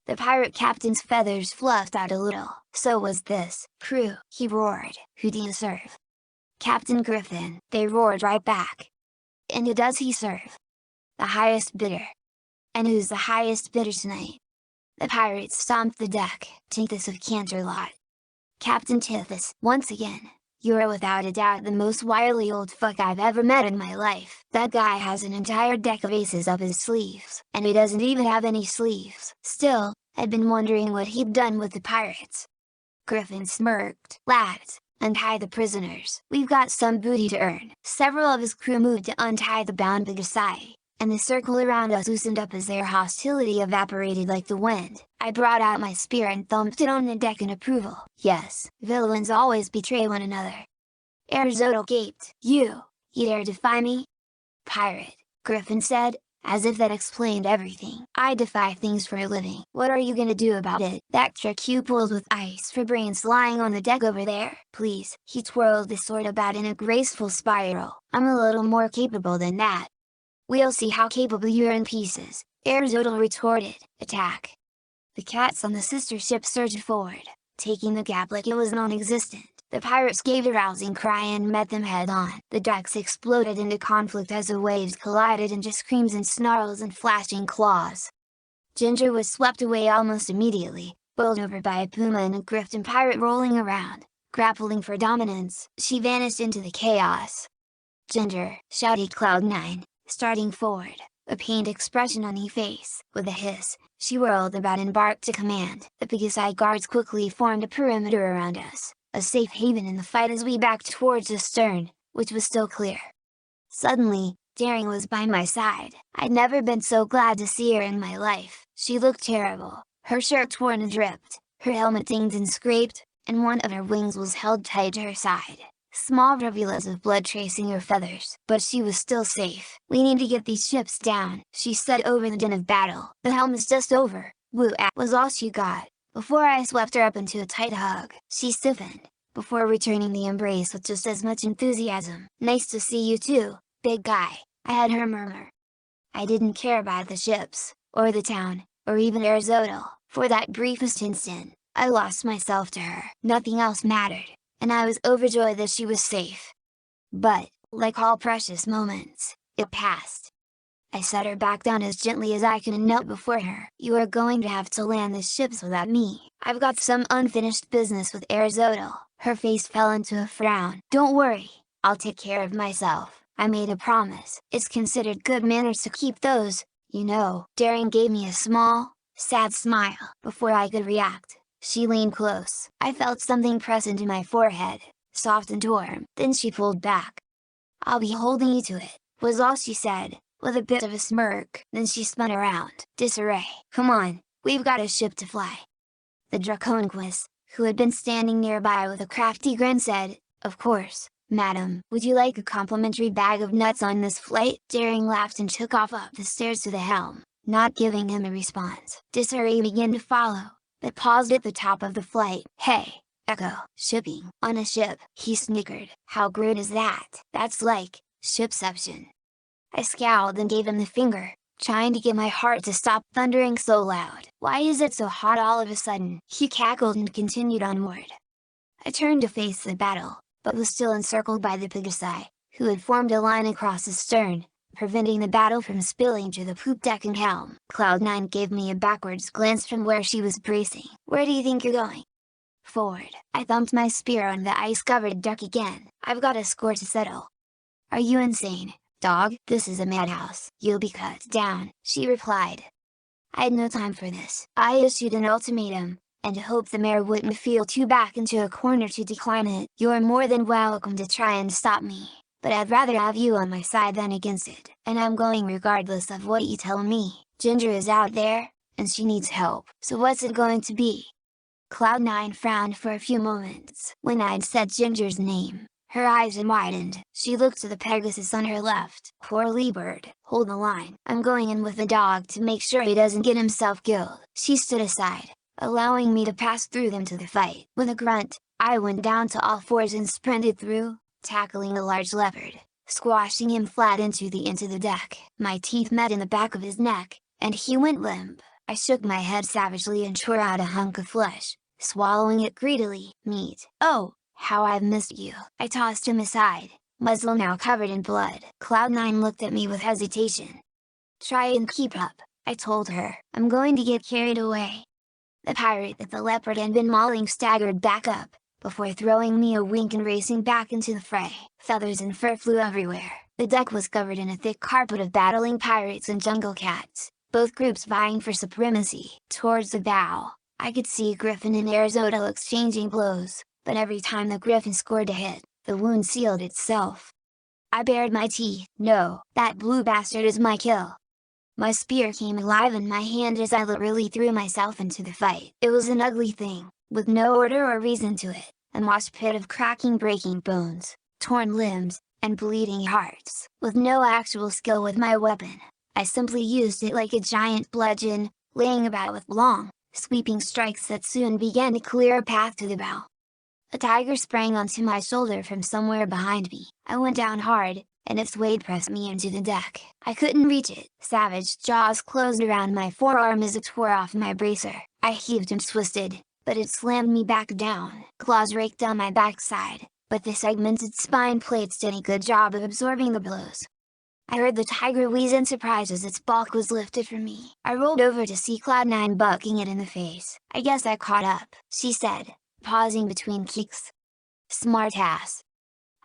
The pirate captain's feathers fluffed out a little. "So was this crew," he roared. "Who do you serve?" "Captain Griffin," they roared right back. "And who does he serve?" "The highest bidder." "And who's the highest bidder tonight?" The pirates stomped the deck. "Tithis of Canterlot." "Captain Tithis, once again. You're without a doubt the most wily old fuck I've ever met in my life. That guy has an entire deck of aces up his sleeves, and he doesn't even have any sleeves." Still, I'd been wondering what he'd done with the pirates. Griffin smirked. "Lads, untie the prisoners. We've got some booty to earn." Several of his crew moved to untie the bound Bigasai, and the circle around us loosened up as their hostility evaporated like the wind. I brought out my spear and thumped it on the deck in approval. Yes, villains always betray one another. Arizodal gaped. You dare defy me?" "Pirate," Griffin said, as if that explained everything. "I defy things for a living. What are you gonna do about it? That trick you pulled with ice for brains lying on the deck over there? Please." He twirled the sword about in a graceful spiral. "I'm a little more capable than that." "We'll see how capable you're in pieces," Arizodal retorted. "Attack." The cats on the sister ship surged forward, taking the gap like it was non-existent. The pirates gave a rousing cry and met them head-on. The decks exploded into conflict as the waves collided into screams and snarls and flashing claws. Ginger was swept away almost immediately, bowled over by a puma and a Griffin pirate rolling around, grappling for dominance. She vanished into the chaos. "Ginger!" shouted Cloud9, starting forward, a pained expression on her face. With a hiss, she whirled about and barked to command. The Bigasai guards quickly formed a perimeter around us, a safe haven in the fight as we backed towards the stern, which was still clear. Suddenly, Daring was by my side. I'd never been so glad to see her in my life. She looked terrible, her shirt torn and dripped, her helmet dinged and scraped, and one of her wings was held tight to her side. Small rivulets of blood tracing her feathers. But she was still safe. "We need to get these ships down," she said over the din of battle. "The helm is just over." "Woo-ah," was all she got. Before I swept her up into a tight hug, she stiffened, before returning the embrace with just as much enthusiasm. "Nice to see you too, big guy," I had her murmur. I didn't care about the ships, or the town, or even Arizodal. For that briefest instant, I lost myself to her. Nothing else mattered, and I was overjoyed that she was safe. But, like all precious moments, it passed. I set her back down as gently as I could and knelt before her. "You are going to have to land the ships without me. I've got some unfinished business with Aristotle." Her face fell into a frown. "Don't worry, I'll take care of myself. I made a promise. It's considered good manners to keep those, you know." Daring gave me a small, sad smile. Before I could react, she leaned close. I felt something press into my forehead, soft and warm. Then she pulled back. "I'll be holding you to it," was all she said, with a bit of a smirk. Then she spun around. "Disarray, come on, we've got a ship to fly." The Draconquist, who had been standing nearby with a crafty grin, said, "Of course, madam. Would you like a complimentary bag of nuts on this flight?" Daring laughed and took off up the stairs to the helm, not giving him a response. Disarray began to follow, but paused at the top of the flight. "Hey, Echo, shipping on a ship," he snickered. "How great is that? That's like shipception." I scowled and gave him the finger, trying to get my heart to stop thundering so loud. "Why is it so hot all of a sudden?" He cackled and continued onward. I turned to face the battle, but was still encircled by the Pegasi, who had formed a line across the stern, preventing the battle from spilling to the poop deck and helm. Cloud9 gave me a backwards glance from where she was bracing. "Where do you think you're going?" "Forward." I thumped my spear on the ice-covered deck again. "I've got a score to settle." "Are you insane, dog? This is a madhouse. You'll be cut down," she replied. I had no time for this. I issued an ultimatum, and hoped the mare wouldn't feel too backed into a corner to decline it. "You're more than welcome to try and stop me, but I'd rather have you on my side than against it, and I'm going regardless of what you tell me. Ginger is out there, and she needs help. So what's it going to be?" Cloud9 frowned for a few moments. When I'd said Ginger's name, her eyes widened. She looked to the Pegasus on her left. "Poor bird, hold the line. I'm going in with the dog to make sure he doesn't get himself killed." She stood aside, allowing me to pass through them to the fight. With a grunt, I went down to all fours and sprinted through, tackling a large leopard, squashing him flat into the deck. My teeth met in the back of his neck, and he went limp. I shook my head savagely and tore out a hunk of flesh, swallowing it greedily. "Meat. Oh, how I've missed you." I tossed him aside, muzzle now covered in blood. Cloud9 looked at me with hesitation. "Try and keep up," I told her. "I'm going to get carried away." The pirate that the leopard had been mauling staggered back up, before throwing me a wink and racing back into the fray. Feathers and fur flew everywhere. The deck was covered in a thick carpet of battling pirates and jungle cats, both groups vying for supremacy. Towards the bow, I could see Griffin and Aristotle exchanging blows, but every time the Griffin scored a hit, the wound sealed itself. I bared my teeth. "No, that blue bastard is my kill." My spear came alive in my hand as I literally threw myself into the fight. It was an ugly thing, with no order or reason to it, a mosh pit of cracking, breaking bones, torn limbs, and bleeding hearts. With no actual skill with my weapon, I simply used it like a giant bludgeon, laying about with long, sweeping strikes that soon began to clear a path to the bow. A tiger sprang onto my shoulder from somewhere behind me. I went down hard, and its weight pressed me into the deck. I couldn't reach it. Savage jaws closed around my forearm as it tore off my bracer. I heaved and twisted, but it slammed me back down. Claws raked down my backside, but the segmented spine plates did a good job of absorbing the blows. I heard the tiger wheeze in surprise as its bulk was lifted from me. I rolled over to see Cloud9 bucking it in the face. "I guess I caught up," she said, pausing between kicks. "Smart ass."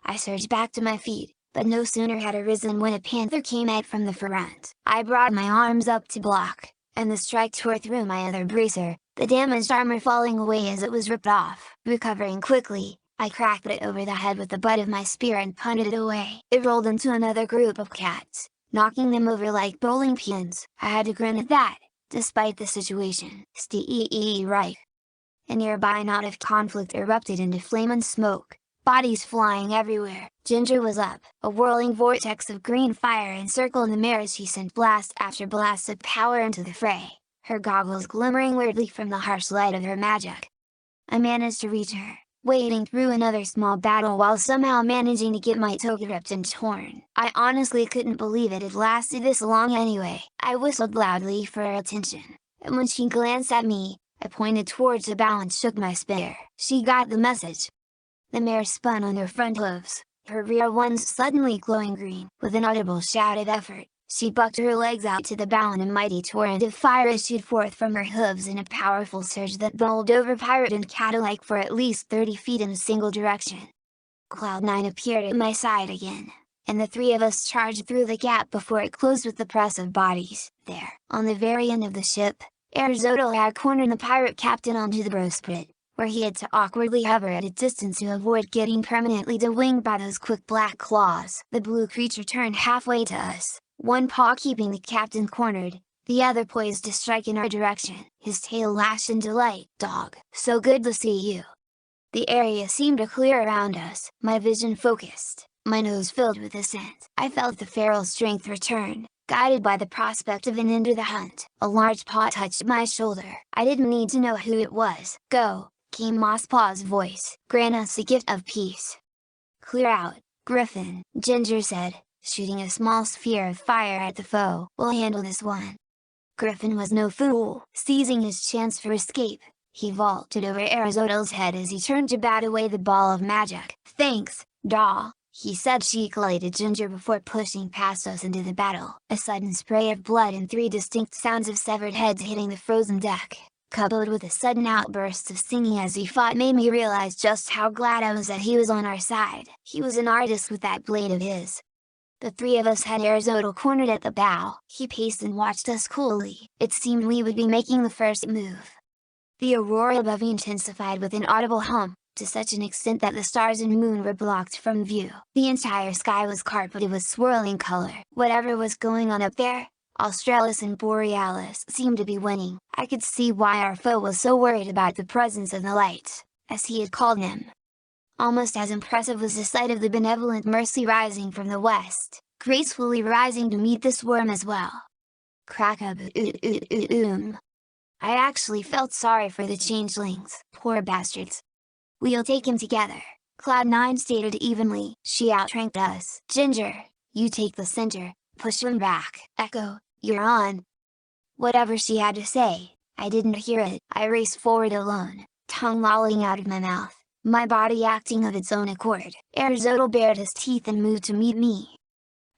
I surged back to my feet, but no sooner had I risen when a panther came out from the front. I brought my arms up to block, and the strike tore through my other bracer, the damaged armor falling away as it was ripped off. Recovering quickly, I cracked it over the head with the butt of my spear and punted it away. It rolled into another group of cats, knocking them over like bowling pins. I had to grin at that, despite the situation. Right. A nearby knot of conflict erupted into flame and smoke, bodies flying everywhere. Ginger was up. A whirling vortex of green fire encircled the mare as she sent blast after blast of power into the fray, her goggles glimmering weirdly from the harsh light of her magic. I managed to reach her, wading through another small battle while somehow managing to get my toga ripped and torn. I honestly couldn't believe it had lasted this long anyway. I whistled loudly for her attention, and when she glanced at me, I pointed towards the bow and shook my spear. She got the message. The mare spun on her front hooves, her rear ones suddenly glowing green. With an audible shout of effort, she bucked her legs out to the bow and a mighty torrent of fire issued forth from her hooves in a powerful surge that bowled over pirate and cattle-like for at least 30 feet in a single direction. Cloud9 appeared at my side again, and the three of us charged through the gap before it closed with the press of bodies. There, on the very end of the ship, Arizotl had cornered the pirate captain onto the bowsprit, where he had to awkwardly hover at a distance to avoid getting permanently de-winged by those quick black claws. The blue creature turned halfway to us, one paw keeping the captain cornered, the other poised to strike in our direction. His tail lashed in delight. "Dog, so good to see you." The area seemed to clear around us. My vision focused, my nose filled with a scent. I felt the feral strength return, guided by the prospect of an end to the hunt. A large paw touched my shoulder. I didn't need to know who it was. "Go," came Mosspaw's voice. "Grant us a gift of peace." "Clear out, Griffin," Ginger said, shooting a small sphere of fire at the foe. "We'll handle this one." Griffin was no fool. Seizing his chance for escape, he vaulted over Arizotl's head as he turned to bat away the ball of magic. "Thanks, Daw," he said cheekily to Ginger before pushing past us into the battle. A sudden spray of blood and 3 distinct sounds of severed heads hitting the frozen deck, coupled with a sudden outburst of singing as he fought, made me realize just how glad I was that he was on our side. He was an artist with that blade of his. The three of us had Arizotl cornered at the bow. He paced and watched us coolly. It seemed we would be making the first move. The aurora above intensified with an audible hum, to such an extent that the stars and moon were blocked from view. The entire sky was carpeted with swirling color. Whatever was going on up there, Australis and Borealis seemed to be winning. I could see why our foe was so worried about the presence of the lights, as he had called them. Almost as impressive was the sight of the benevolent Mercy rising from the west, gracefully rising to meet the swarm as well. Crack-a-boom. I actually felt sorry for the changelings. Poor bastards. "We'll take him together," Cloud9 stated evenly. She outranked us. "Ginger, you take the center, push him back. Echo, you're on." Whatever she had to say, I didn't hear it. I raced forward alone, tongue lolling out of my mouth, my body acting of its own accord. Arizotl bared his teeth and moved to meet me.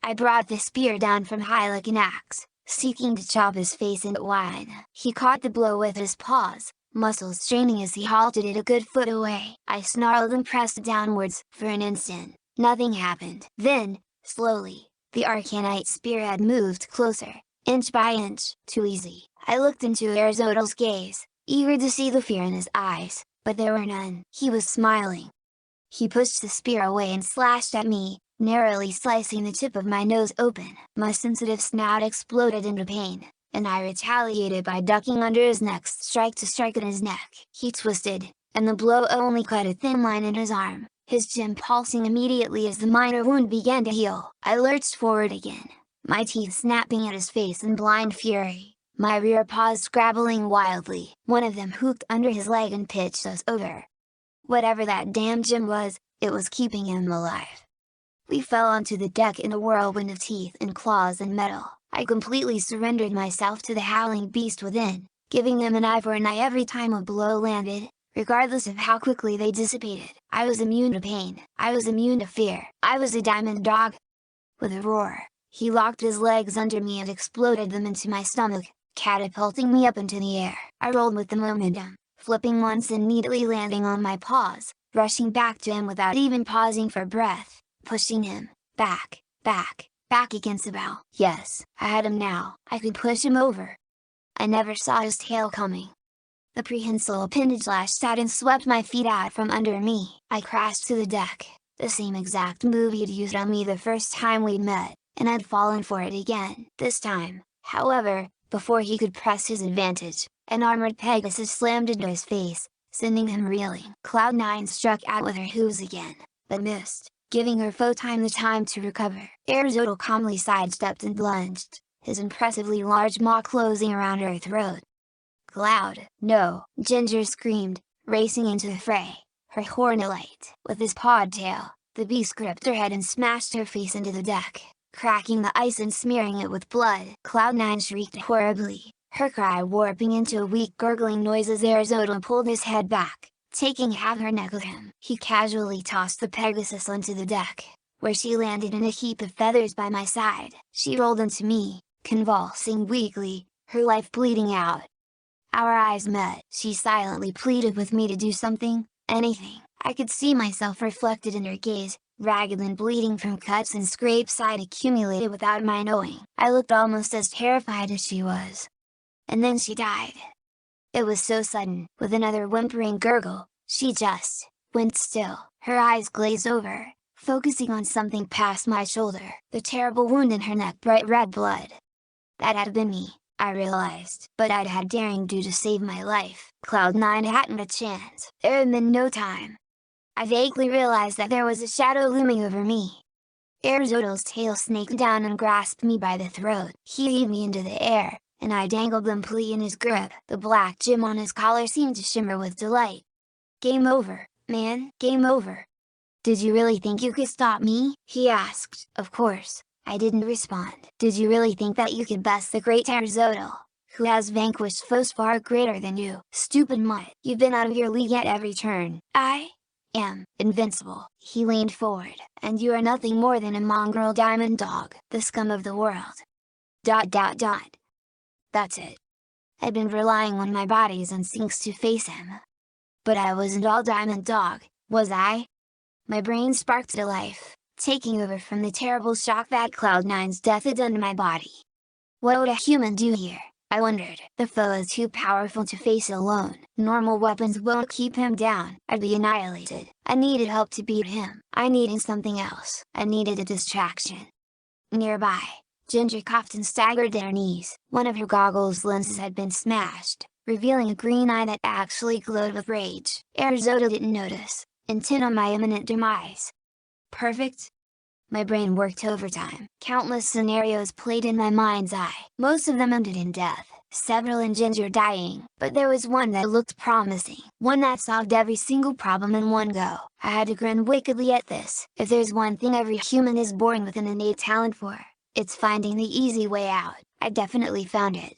I brought the spear down from high like an axe, seeking to chop his face into wine. He caught the blow with his paws, muscles straining as he halted it a good foot away. I snarled and pressed downwards. For an instant, nothing happened. Then, slowly, the Arcanite spearhead moved closer, inch by inch. Too easy. I looked into Arizotl's gaze, eager to see the fear in his eyes, but there were none. He was smiling. He pushed the spear away and slashed at me, narrowly slicing the tip of my nose open. My sensitive snout exploded into pain, and I retaliated by ducking under his next strike to strike at his neck. He twisted, and the blow only cut a thin line in his arm, his gem pulsing immediately as the minor wound began to heal. I lurched forward again, my teeth snapping at his face in blind fury, my rear paws scrabbling wildly. One of them hooked under his leg and pitched us over. Whatever that damn gem was, it was keeping him alive. We fell onto the deck in a whirlwind of teeth and claws and metal. I completely surrendered myself to the howling beast within, giving them an eye for an eye every time a blow landed, regardless of how quickly they dissipated. I was immune to pain. I was immune to fear. I was a diamond dog. With a roar, he locked his legs under me and exploded them into my stomach, catapulting me up into the air. I rolled with the momentum, flipping once and neatly landing on my paws, rushing back to him without even pausing for breath, pushing him, back against the bow. Yes, I had him now. I could push him over. I never saw his tail coming. The prehensile appendage lashed out and swept my feet out from under me. I crashed to the deck, the same exact move he'd used on me the first time we'd met, and I'd fallen for it again. This time, however, before he could press his advantage, an armored Pegasus slammed into his face, sending him reeling. Cloud9 struck out with her hooves again, but missed, giving her foe the time to recover. Arizotl calmly sidestepped and lunged, his impressively large maw closing around her throat. "Cloud, no!" Ginger screamed, racing into the fray, her horn alight. With his pawed tail, the beast gripped her head and smashed her face into the deck, cracking the ice and smearing it with blood. Cloud9 shrieked horribly, her cry warping into a weak gurgling noise as Aristotle pulled his head back, taking half her neck with him. He casually tossed the Pegasus onto the deck, where she landed in a heap of feathers by my side. She rolled into me, convulsing weakly, her life bleeding out. Our eyes met. She silently pleaded with me to do something, anything. I could see myself reflected in her gaze, ragged and bleeding from cuts and scrapes I'd accumulated without my knowing. I looked almost as terrified as she was. And then she died. It was so sudden. With another whimpering gurgle, she just went still. Her eyes glazed over, focusing on something past my shoulder. The terrible wound in her neck, bright red blood. That had been me, I realized. But I'd had daring do to save my life. Cloud9 hadn't a chance. There had been no time. I vaguely realized that there was a shadow looming over me. Arizotle's tail snaked down and grasped me by the throat. He heaved me into the air, and I dangled limply in his grip. The black gem on his collar seemed to shimmer with delight. "Game over, man, game over. Did you really think you could stop me?" he asked. Of course, I didn't respond. "Did you really think that you could best the great Aristotle, who has vanquished foes far greater than you? Stupid mutt, you've been out of your league at every turn. I am invincible." He leaned forward. "And you are nothing more than a mongrel diamond dog, the scum of the world. ... That's it. I'd been relying on my body's instincts to face him. But I wasn't all diamond dog, was I?" My brain sparked to life, taking over from the terrible shock that Cloud9's death had done to my body. What would a human do here, I wondered. The foe is too powerful to face alone. Normal weapons won't keep him down. I'd be annihilated. I needed help to beat him. I needed something else. I needed a distraction. Nearby, Ginger coughed and staggered to her knees. One of her goggles lenses had been smashed, revealing a green eye that actually glowed with rage. Aristotle didn't notice, intent on my imminent demise. Perfect? My brain worked overtime. Countless scenarios played in my mind's eye. Most of them ended in death, several in Ginger dying, but there was one that looked promising. One that solved every single problem in one go. I had to grin wickedly at this. If there's one thing every human is born with an innate talent for, it's finding the easy way out. I definitely found it.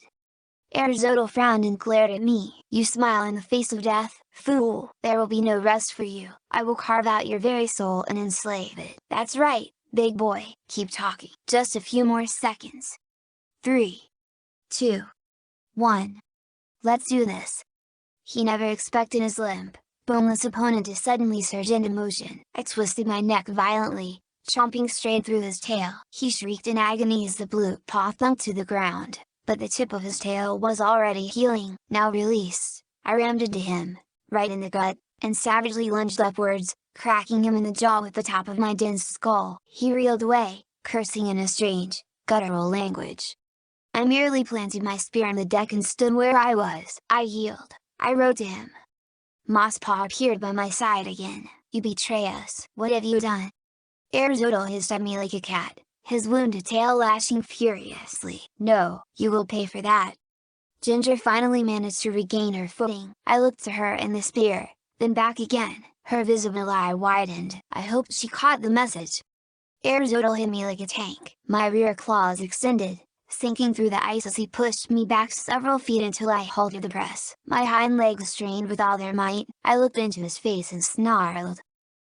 Aristotle frowned and glared at me. "You smile in the face of death, fool. There will be no rest for you. I will carve out your very soul and enslave it." "That's right, big boy, keep talking. Just a few more seconds. 3, 2, 1. Let's do this." He never expected his limp, boneless opponent to suddenly surge into motion. I twisted my neck violently, chomping straight through his tail. He shrieked in agony as the blue paw thunked to the ground, but the tip of his tail was already healing. Now released, I rammed into him, right in the gut, and savagely lunged upwards, cracking him in the jaw with the top of my dense skull. He reeled away, cursing in a strange, guttural language. I merely planted my spear on the deck and stood where I was. I healed. I rode to him. Mosspaw appeared by my side again. "You betray us. What have you done?" Aristotle hissed at me like a cat, his wounded tail lashing furiously. "No, you will pay for that." Ginger finally managed to regain her footing. I looked to her and the spear, then back again. Her visible eye widened. I hoped she caught the message. Aristotle hit me like a tank. My rear claws extended, sinking through the ice as he pushed me back several feet until I halted the press. My hind legs strained with all their might. I looked into his face and snarled.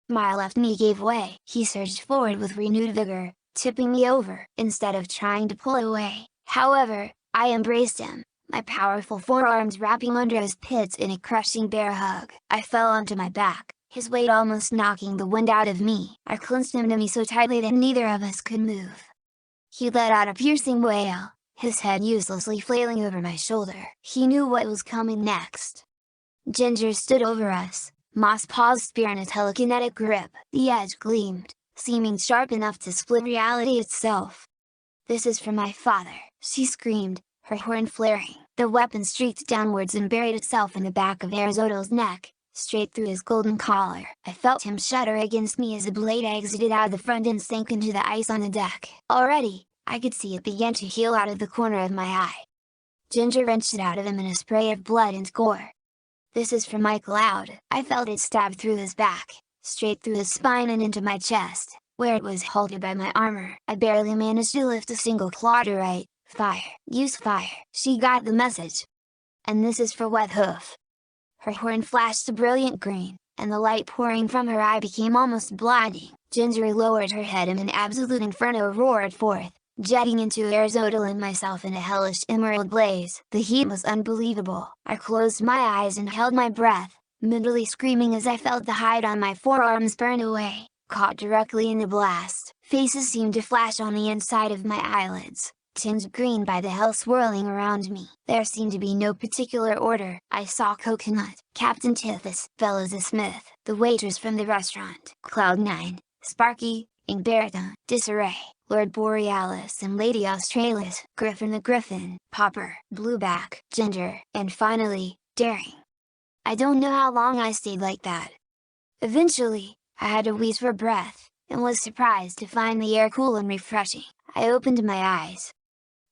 My left knee gave way. He surged forward with renewed vigor, tipping me over. Instead of trying to pull away, however, I embraced him, my powerful forearms wrapping under his pits in a crushing bear hug. I fell onto my back, his weight almost knocking the wind out of me. I clenched him to me so tightly that neither of us could move. He let out a piercing wail, his head uselessly flailing over my shoulder. He knew what was coming next. Ginger stood over us, Mosspaw's spear in a telekinetic grip. The edge gleamed, seeming sharp enough to split reality itself. "This is for my father," she screamed, her horn flaring. The weapon streaked downwards and buried itself in the back of Aristotle's neck, straight through his golden collar. I felt him shudder against me as the blade exited out of the front and sank into the ice on the deck. Already, I could see it began to heal out of the corner of my eye. Ginger wrenched it out of him in a spray of blood and gore. "This is for Mike Loud." I felt it stab through his back, straight through his spine and into my chest, where it was halted by my armor. I barely managed to lift a single claw to right, Fire, use fire. She got the message. And this is for Wet Hoof. Her horn flashed a brilliant green, and the light pouring from her eye became almost blinding. Ginger lowered her head and an absolute inferno roared forth, jetting into Aristotle and myself in a hellish emerald blaze. The heat was unbelievable. I closed my eyes and held my breath, mentally screaming as I felt the hide on my forearms burn away, caught directly in the blast. Faces seemed to flash on the inside of my eyelids, tinged green by the hell swirling around me. There seemed to be no particular order. I saw Coconut, Captain Tithis, Fellows Smith, the waitress from the restaurant, Cloud9, Sparky, Ingberta, Disarray, Lord Borealis and Lady Australis, Griffin the Griffin, Popper, Blueback, Ginger, and finally, Daring. I don't know how long I stayed like that. Eventually, I had to wheeze for breath, and was surprised to find the air cool and refreshing. I opened my eyes.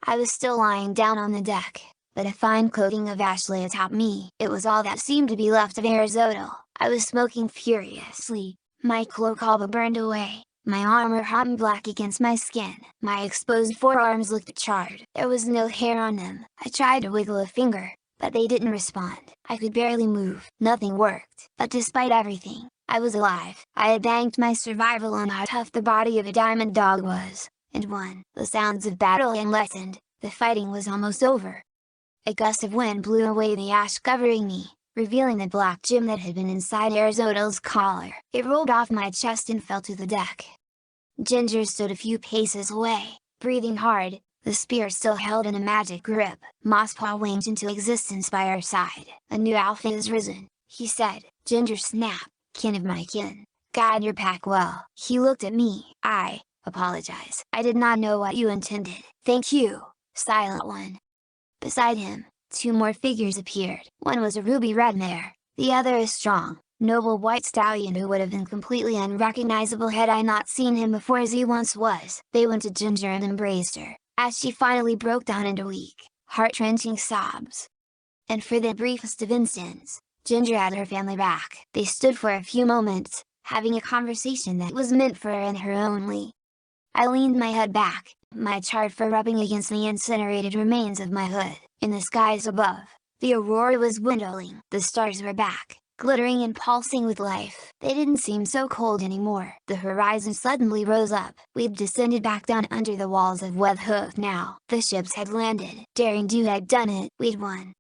I was still lying down on the deck, but a fine coating of ash lay atop me. It was all that seemed to be left of Aristotle. I was smoking furiously, my cloak all but burned away, my armor hot and black against my skin. My exposed forearms looked charred. There was no hair on them. I tried to wiggle a finger, but they didn't respond. I could barely move. Nothing worked. But despite everything, I was alive. I had banked my survival on how tough the body of a diamond dog was, and won. The sounds of battle had lessened. The fighting was almost over. A gust of wind blew away the ash covering me, revealing the black gem that had been inside Aristotle's collar. It rolled off my chest and fell to the deck. Ginger stood a few paces away, breathing hard, the spear still held in a magic grip. Mosspaw winked into existence by our side. A new alpha is risen, he said. Ginger snapped, kin of my kin, guide your pack well. He looked at me. I apologize. I did not know what you intended. Thank you, Silent One. Beside him, two more figures appeared. One was a ruby red mare, the other a strong, noble white stallion who would have been completely unrecognizable had I not seen him before as he once was. They went to Ginger and embraced her, as she finally broke down into weak, heart-wrenching sobs. And for the briefest of instants, Ginger had her family back. They stood for a few moments, having a conversation that was meant for her and her only. I leaned my head back, my charred fur rubbing against the incinerated remains of my hood. In the skies above, the aurora was dwindling. The stars were back, glittering and pulsing with life. They didn't seem so cold anymore. The horizon suddenly rose up. We'd descended back down under the walls of Wet Hoof now. The ships had landed. Daring Do had done it. We'd won.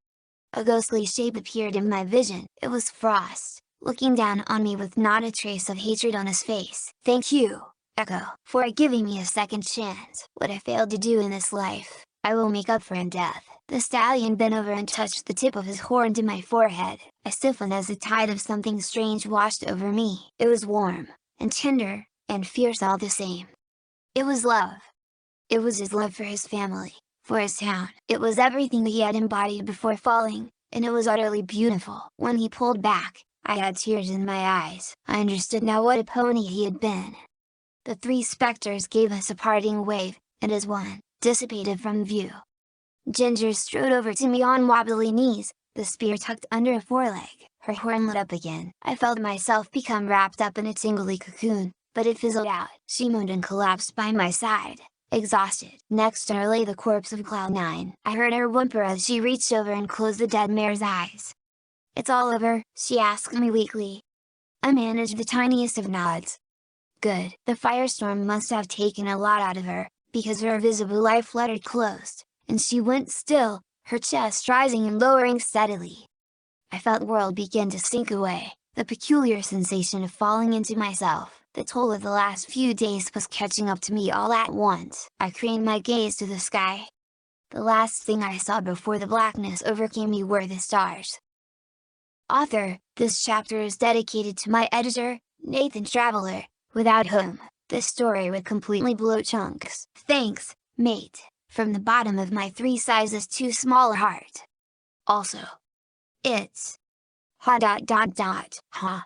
A ghostly shape appeared in my vision. It was Frost, looking down on me with not a trace of hatred on his face. Thank you, Echo, for giving me a second chance. What I failed to do in this life, I will make up for in death. The stallion bent over and touched the tip of his horn to my forehead. I stiffened as a tide of something strange washed over me. It was warm, and tender, and fierce all the same. It was love. It was his love for his family, for his town. It was everything that he had embodied before falling, and it was utterly beautiful. When he pulled back, I had tears in my eyes. I understood now what a pony he had been. The three specters gave us a parting wave, and as one, dissipated from view. Ginger strode over to me on wobbly knees, the spear tucked under a foreleg. Her horn lit up again. I felt myself become wrapped up in a tingly cocoon, but it fizzled out. She moaned and collapsed by my side, exhausted. Next to her lay the corpse of Cloud9. I heard her whimper as she reached over and closed the dead mare's eyes. "It's all over?" she asked me weakly. I managed the tiniest of nods. Good. The firestorm must have taken a lot out of her, because her visible life fluttered closed, and she went still, her chest rising and lowering steadily. I felt the world begin to sink away, the peculiar sensation of falling into myself. The toll of the last few days was catching up to me all at once. I craned my gaze to the sky. The last thing I saw before the blackness overcame me were the stars. Author, this chapter is dedicated to my editor, Nathan Traveler, without whom, this story would completely blow chunks. Thanks, mate, from the bottom of my 3 sizes too small heart. Also, it's ha.